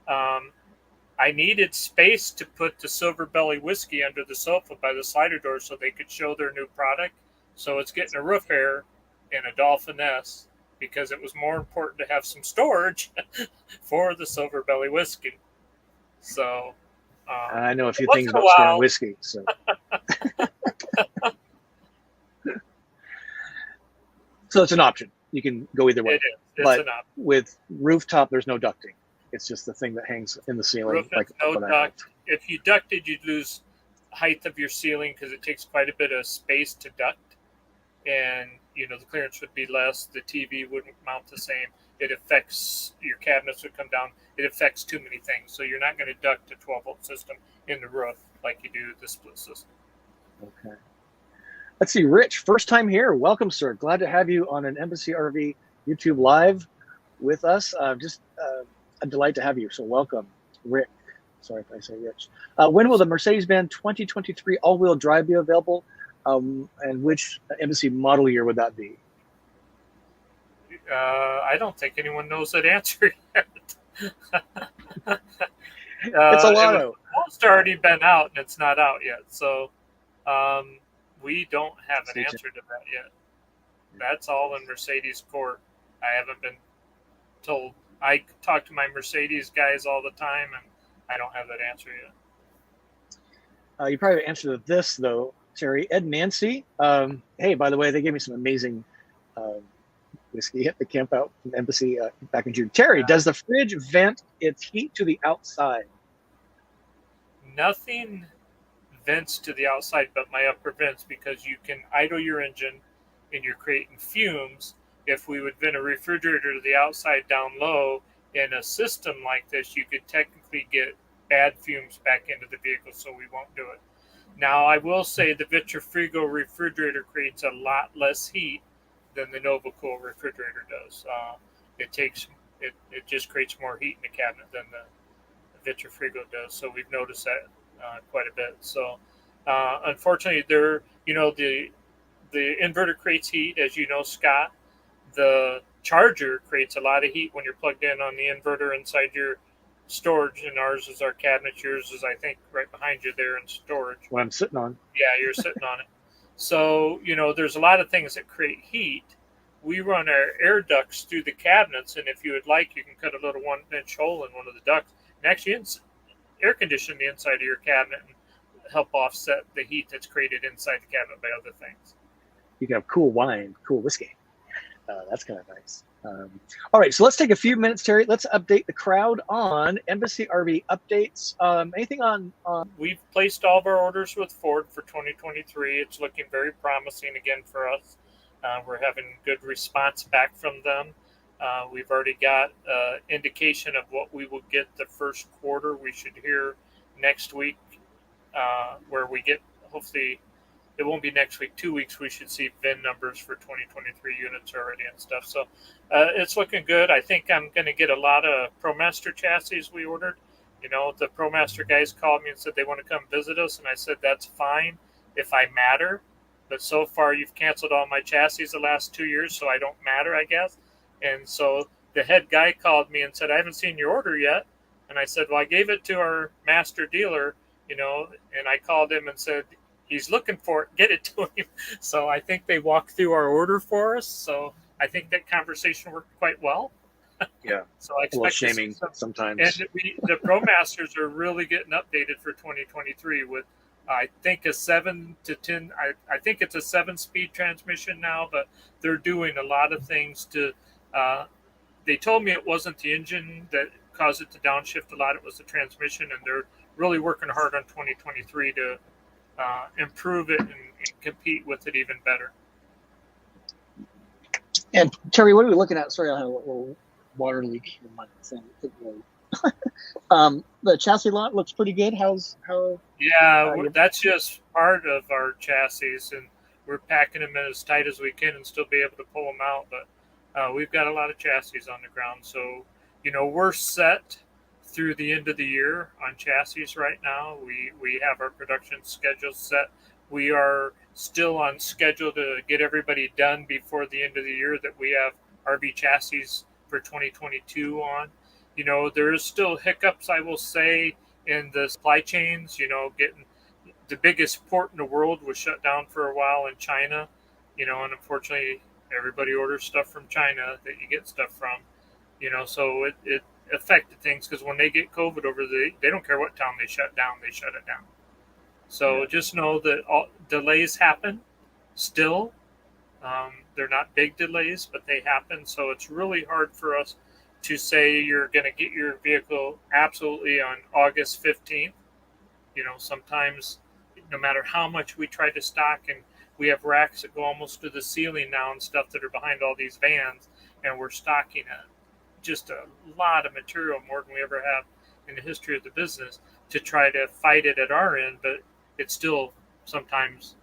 Speaker 3: I needed space to put the Silver Belly Whiskey under the sofa by the slider door so they could show their new product. So it's getting a roof air and a Dolphin S, because it was more important to have some storage for the Silver Belly Whiskey. So
Speaker 2: I know a few things about storing whiskey. So. So it's an option. You can go either way.
Speaker 3: It is. It's
Speaker 2: but
Speaker 3: an option.
Speaker 2: With rooftop, there's no ducting. It's just the thing that hangs in the ceiling.
Speaker 3: Roof
Speaker 2: like
Speaker 3: no duct. If you ducted, you'd lose height of your ceiling because it takes quite a bit of space to duct. And, you know, the clearance would be less. The TV wouldn't mount the same. It affects your cabinets would come down. It affects too many things. So you're not going to duct a 12-volt system in the roof like you do the split system. Okay.
Speaker 2: Let's see, Rich, first time here. Welcome, sir. Glad to have you on an Embassy RV YouTube Live with us. Just a delight to have you. So welcome, Rick. Sorry if I say Rich. When will the Mercedes-Benz 2023 all-wheel drive be available? And which Embassy model year would that be?
Speaker 3: I don't think anyone knows that answer yet.
Speaker 2: It's a lotto.
Speaker 3: It's already been out and it's not out yet. So we don't have an answer to that yet. That's all in Mercedes court. I haven't been told. I talk to my Mercedes guys all the time and I don't have that answer yet.
Speaker 2: You probably answered this, though, Terry. Ed Nancy. Hey, by the way, they gave me some amazing whiskey at the camp out from Embassy back in June. Terry, does the fridge vent its heat to the outside?
Speaker 3: Nothing vents to the outside but my upper vents, because you can idle your engine and you're creating fumes. If we would vent a refrigerator to the outside down low in a system like this, you could technically get bad fumes back into the vehicle, so we won't do it. Now, I will say the Vitrifrigo refrigerator creates a lot less heat than the NovaCool refrigerator does. It just creates more heat in the cabinet than the Vitrifrigo does. So we've noticed that quite a bit. So unfortunately, the inverter creates heat, as you know, Scott. The charger creates a lot of heat when you're plugged in on the inverter inside your storage, and ours is our cabinet. Yours is, I think, right behind you there in storage.
Speaker 2: What I'm sitting on.
Speaker 3: Yeah, you're sitting on it. So, there's a lot of things that create heat. We run our air ducts through the cabinets, and if you would like, you can cut a little 1-inch hole in one of the ducts and actually air condition the inside of your cabinet and help offset the heat that's created inside the cabinet by other things.
Speaker 2: You can have cool wine, cool whiskey. That's kind of nice. All right, so let's take a few minutes, Terry. Let's update the crowd on Embassy RV updates. Anything on?
Speaker 3: We've placed all of our orders with Ford for 2023. It's looking very promising again for us. We're having good response back from them. We've already got indication of what we will get the first quarter. We should hear next week, where we get, hopefully, it won't be next week, 2 weeks, we should see VIN numbers for 2023 units already and stuff. So it's looking good. I think I'm going to get a lot of ProMaster chassis we ordered. The ProMaster guys called me and said they want to come visit us, and I said that's fine if I matter. But so far, you've canceled all my chassis the last 2 years, so I don't matter, I guess. And so the head guy called me and said, I haven't seen your order yet. And I said, well, I gave it to our master dealer, and I called him and said, he's looking for it, get it to him. So I think they walked through our order for us. So I think that conversation worked quite well.
Speaker 2: Yeah.
Speaker 3: So I expect
Speaker 2: shaming sometimes.
Speaker 3: And the ProMasters are really getting updated for 2023 with, I think, a 7 to 10. I think it's a 7-speed transmission now, but they're doing a lot of things to. They told me it wasn't the engine that caused it to downshift a lot; it was the transmission, and they're really working hard on 2023 to improve it and compete with it even better.
Speaker 2: And Terry, what are we looking at? Sorry, I have a little water leak in my thing. The chassis lot looks pretty good.
Speaker 3: Yeah, that's just part of our chassis, and we're packing them in as tight as we can and still be able to pull them out. But we've got a lot of chassis on the ground, so we're set through the end of the year on chassis right now. We have our production schedule set. We are still on schedule to get everybody done before the end of the year that we have RV chassis for 2022 on. There is still hiccups, I will say, in the supply chains. Getting the biggest port in the world was shut down for a while in China, and unfortunately everybody orders stuff from China that you get stuff from, so it affected things, because when they get COVID over they don't care what town they shut it down. So just know that all delays happen still. They're not big delays, but they happen. So it's really hard for us to say you're going to get your vehicle absolutely on August 15th. Sometimes no matter how much we try to stock, and we have racks that go almost to the ceiling now and stuff that are behind all these vans, and we're stocking just a lot of material, more than we ever have in the history of the business, to try to fight it at our end, but it's still, sometimes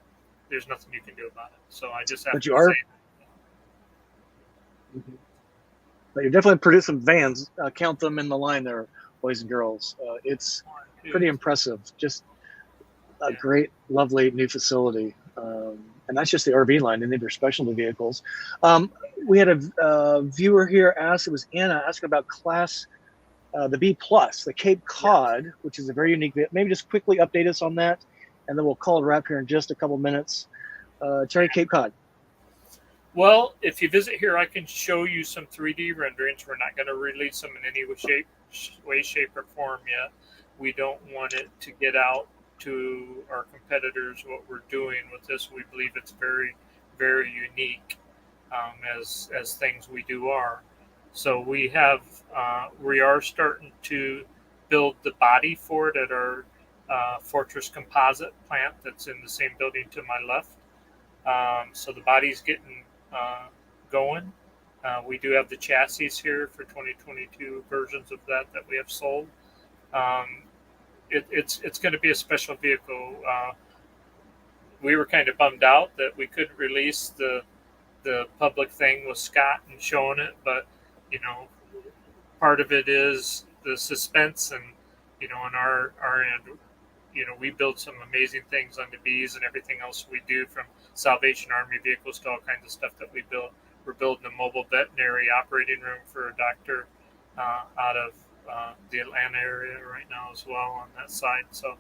Speaker 3: there's nothing you can do about it. So I just have to say that.
Speaker 2: Mm-hmm. But you're definitely producing vans. Count them in the line there, boys and girls. It's pretty impressive. Just a great, lovely new facility. And that's just the RV line, and then your specialty vehicles. We had a viewer here ask, it was Anna, asking about class, the B+, the Cape Cod, which is a very unique vehicle. Maybe just quickly update us on that, and then we'll call it a wrap here in just a couple minutes. Terry, Cape Cod.
Speaker 3: Well, if you visit here, I can show you some 3D renderings. We're not going to release them in any way, shape, or form yet. We don't want it to get out to our competitors what we're doing with this. We believe it's very, very unique, as things we do are. So we are starting to build the body for it at our Fortress Composite plant that's in the same building to my left. So the body's getting going. We do have the chassis here for 2022 versions of that we have sold. It's going to be a special vehicle. We were kind of bummed out that we couldn't release the public thing with Scott and showing it, but part of it is the suspense, and on our end, we build some amazing things on the Bs and everything else we do, from Salvation Army vehicles to all kinds of stuff that we build. We're building a mobile veterinary operating room for a doctor out of the Atlanta area right now as well on that side. So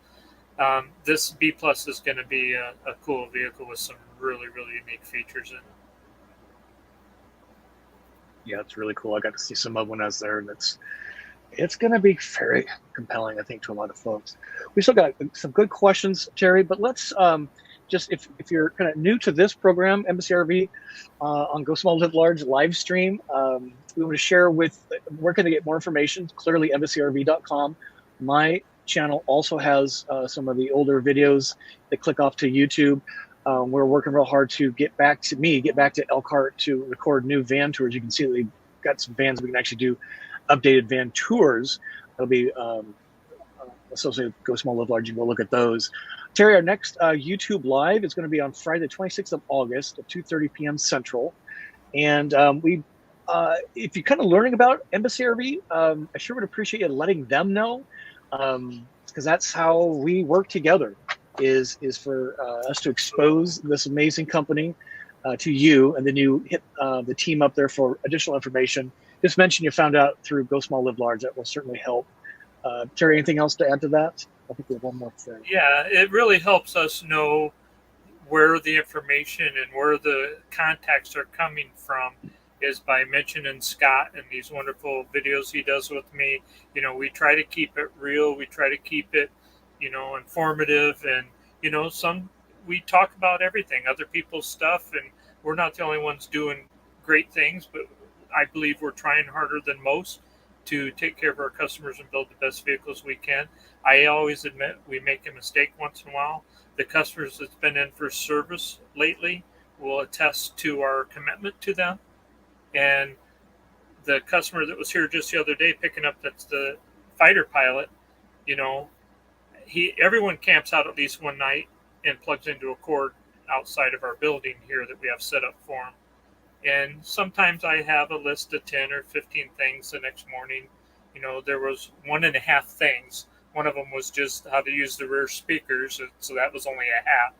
Speaker 3: this B Plus is going to be a cool vehicle with some really, really unique features in it.
Speaker 2: Yeah, it's really cool. I got to see some of when I was there, and it's going to be very compelling, I think, to a lot of folks. We still got some good questions, Terry, but let's just, if you're kind of new to this program, Embassy RV, on Go Small Live Large live stream, we want to share with where can they get more information. Clearly, embassyrv.com. My channel also has some of the older videos that click off to YouTube. We're working real hard to get back to Elkhart to record new van tours. You can see that we've got some vans we can actually do updated van tours. That'll be associated with Go Small Live Large. You can go look at those. Terry, our next YouTube live is going to be on Friday, the 26th of August at 2:30 p.m. Central. And if you're kind of learning about Embassy RV, I sure would appreciate you letting them know, because that's how we work together. Is for us to expose this amazing company to you, and then you hit the team up there for additional information. Just mention you found out through Go Small Live Large. That will certainly help. Terry, anything else to add to that? I think we have one more thing.
Speaker 3: Yeah, it really helps us know where the information and where the contacts are coming from is by mentioning Scott and these wonderful videos he does with me. You know, we try to keep it real. We try to keep it, informative, and, we talk about everything, other people's stuff, and we're not the only ones doing great things, but I believe we're trying harder than most to take care of our customers and build the best vehicles we can. I always admit we make a mistake once in a while. The customers that's been in for service lately will attest to our commitment to them. And the customer that was here just the other day picking up, that's the fighter pilot, everyone camps out at least one night and plugs into a cord outside of our building here that we have set up for them. And sometimes I have a list of 10 or 15 things the next morning. There was 1.5 things. One of them was just how to use the rear speakers, so that was only a half.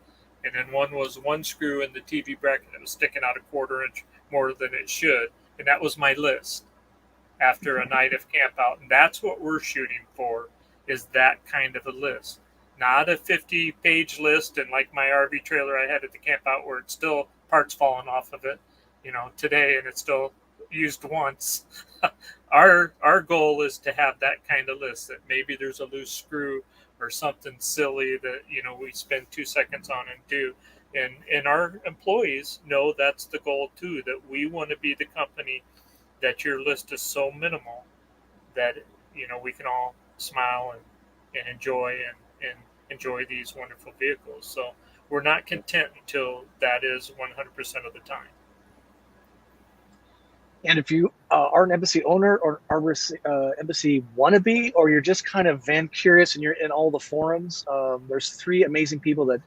Speaker 3: And then one was one screw in the TV bracket that was sticking out a 1/4 inch more than it should. And that was my list after a night of camp out. And that's what we're shooting for, is that kind of a list. Not a 50-page list, and like my RV trailer I had at the camp out where it's still parts falling off of it, today, and it's still used once. Our goal is to have that kind of list, that maybe there's a loose screw or something silly that, we spend 2 seconds on and do. And our employees know that's the goal too, that we want to be the company that your list is so minimal that, we can all smile and enjoy and enjoy these wonderful vehicles. So we're not content until that is 100% of the time.
Speaker 2: And if you are an Embassy owner or are Embassy wannabe, or you're just kind of van curious and you're in all the forums, there's 3 amazing people that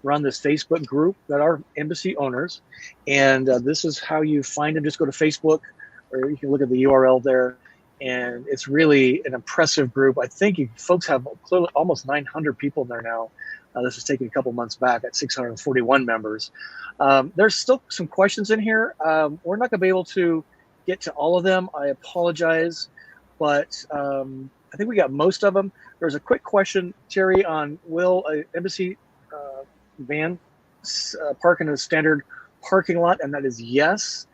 Speaker 2: run this Facebook group that are Embassy owners. And this is how you find them. Just go to Facebook, or you can look at the URL there. And it's really an impressive group. I think you folks have clearly almost 900 people in there now. This was taken a couple months back at 641 members. There's still some questions in here. We're not going to be able to get to all of them. I apologize, but I think we got most of them. There's a quick question, Terry, on will an Embassy van park in a standard parking lot, and that is yes.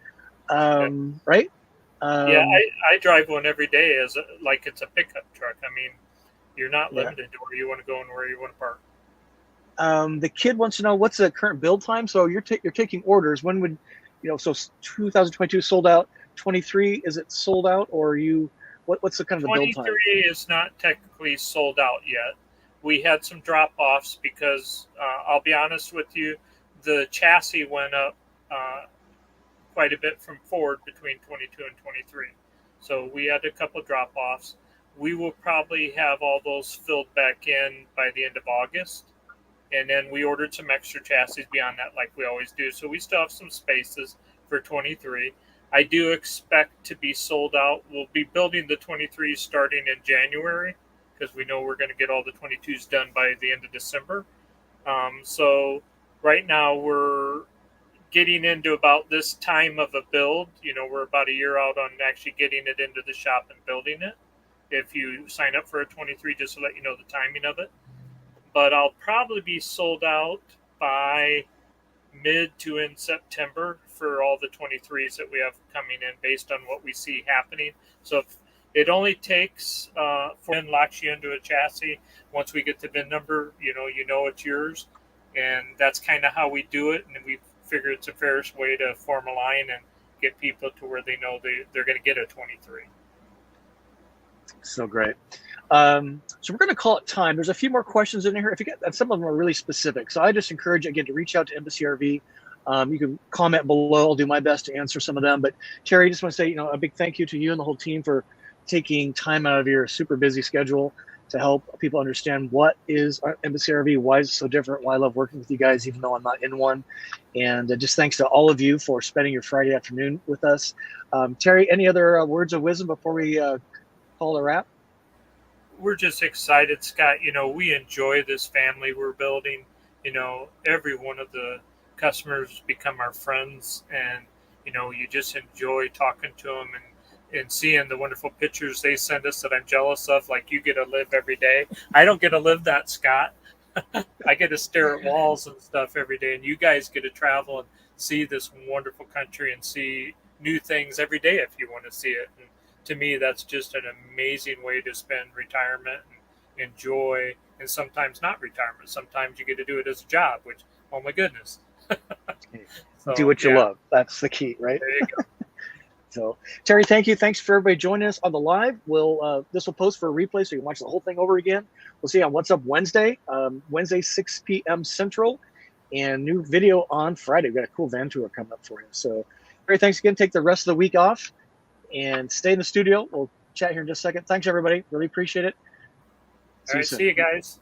Speaker 2: Right?
Speaker 3: Yeah, I drive one every day like it's a pickup truck. I mean, you're not limited to where you want to go and where you want to park.
Speaker 2: The kid wants to know what's the current build time. So you're taking orders. When would, so 2022 sold out. 23, is it sold out, or what's the kind of the build time?
Speaker 3: 23 is not technically sold out yet. We had some drop-offs because I'll be honest with you, the chassis went up quite a bit from Ford between 22 and 23. So we had a couple drop-offs. We will probably have all those filled back in by the end of August. And then we ordered some extra chassis beyond that, like we always do. So we still have some spaces for 23. I do expect to be sold out. We'll be building the 23s starting in January, because we know we're going to get all the 22s done by the end of December. So right now we're getting into about this time of a build. We're about a year out on actually getting it into the shop and building it. if you sign up for a 23, just to let you know the timing of it. But I'll probably be sold out by mid to end September for all the 23s that we have coming in based on what we see happening. So if it only takes for VIN locks you into a chassis. Once we get the VIN number, you know it's yours. And that's kind of how we do it. And we figure it's a fairest way to form a line and get people to where they know they're going to get a 23.
Speaker 2: So great. So we're going to call it time. There's a few more questions in here. If you get, and some of them are really specific. So I just encourage you again to reach out to Embassy RV. You can comment below. I'll do my best to answer some of them. But Terry, I just want to say, a big thank you to you and the whole team for taking time out of your super busy schedule to help people understand what is Embassy RV, why is it so different, why I love working with you guys, even though I'm not in one. And just thanks to all of you for spending your Friday afternoon with us. Terry, any other words of wisdom before we call it a wrap?
Speaker 3: We're just excited, Scott. We enjoy this family we're building. Every one of the customers become our friends, and you just enjoy talking to them and seeing the wonderful pictures they send us that I'm jealous of. Like, you get to live every day. I don't get to live that, Scott. I get to stare at walls and stuff every day, and you guys get to travel and see this wonderful country and see new things every day if you want to see it. And to me, that's just an amazing way to spend retirement and enjoy, and sometimes not retirement. Sometimes you get to do it as a job, which, oh my goodness. So,
Speaker 2: do what you love. That's the key, right?
Speaker 3: There you go.
Speaker 2: So, Terry, thank you. Thanks for everybody joining us on the live. This will post for a replay, so you can watch the whole thing over again. We'll see you on What's Up Wednesday, Wednesday 6 p.m. Central, and new video on Friday. We've got a cool van tour coming up for you. So, Terry, thanks again. Take the rest of the week off and stay in the studio. We'll chat here in just a second. Thanks, everybody. Really appreciate it.
Speaker 3: All right, see you guys.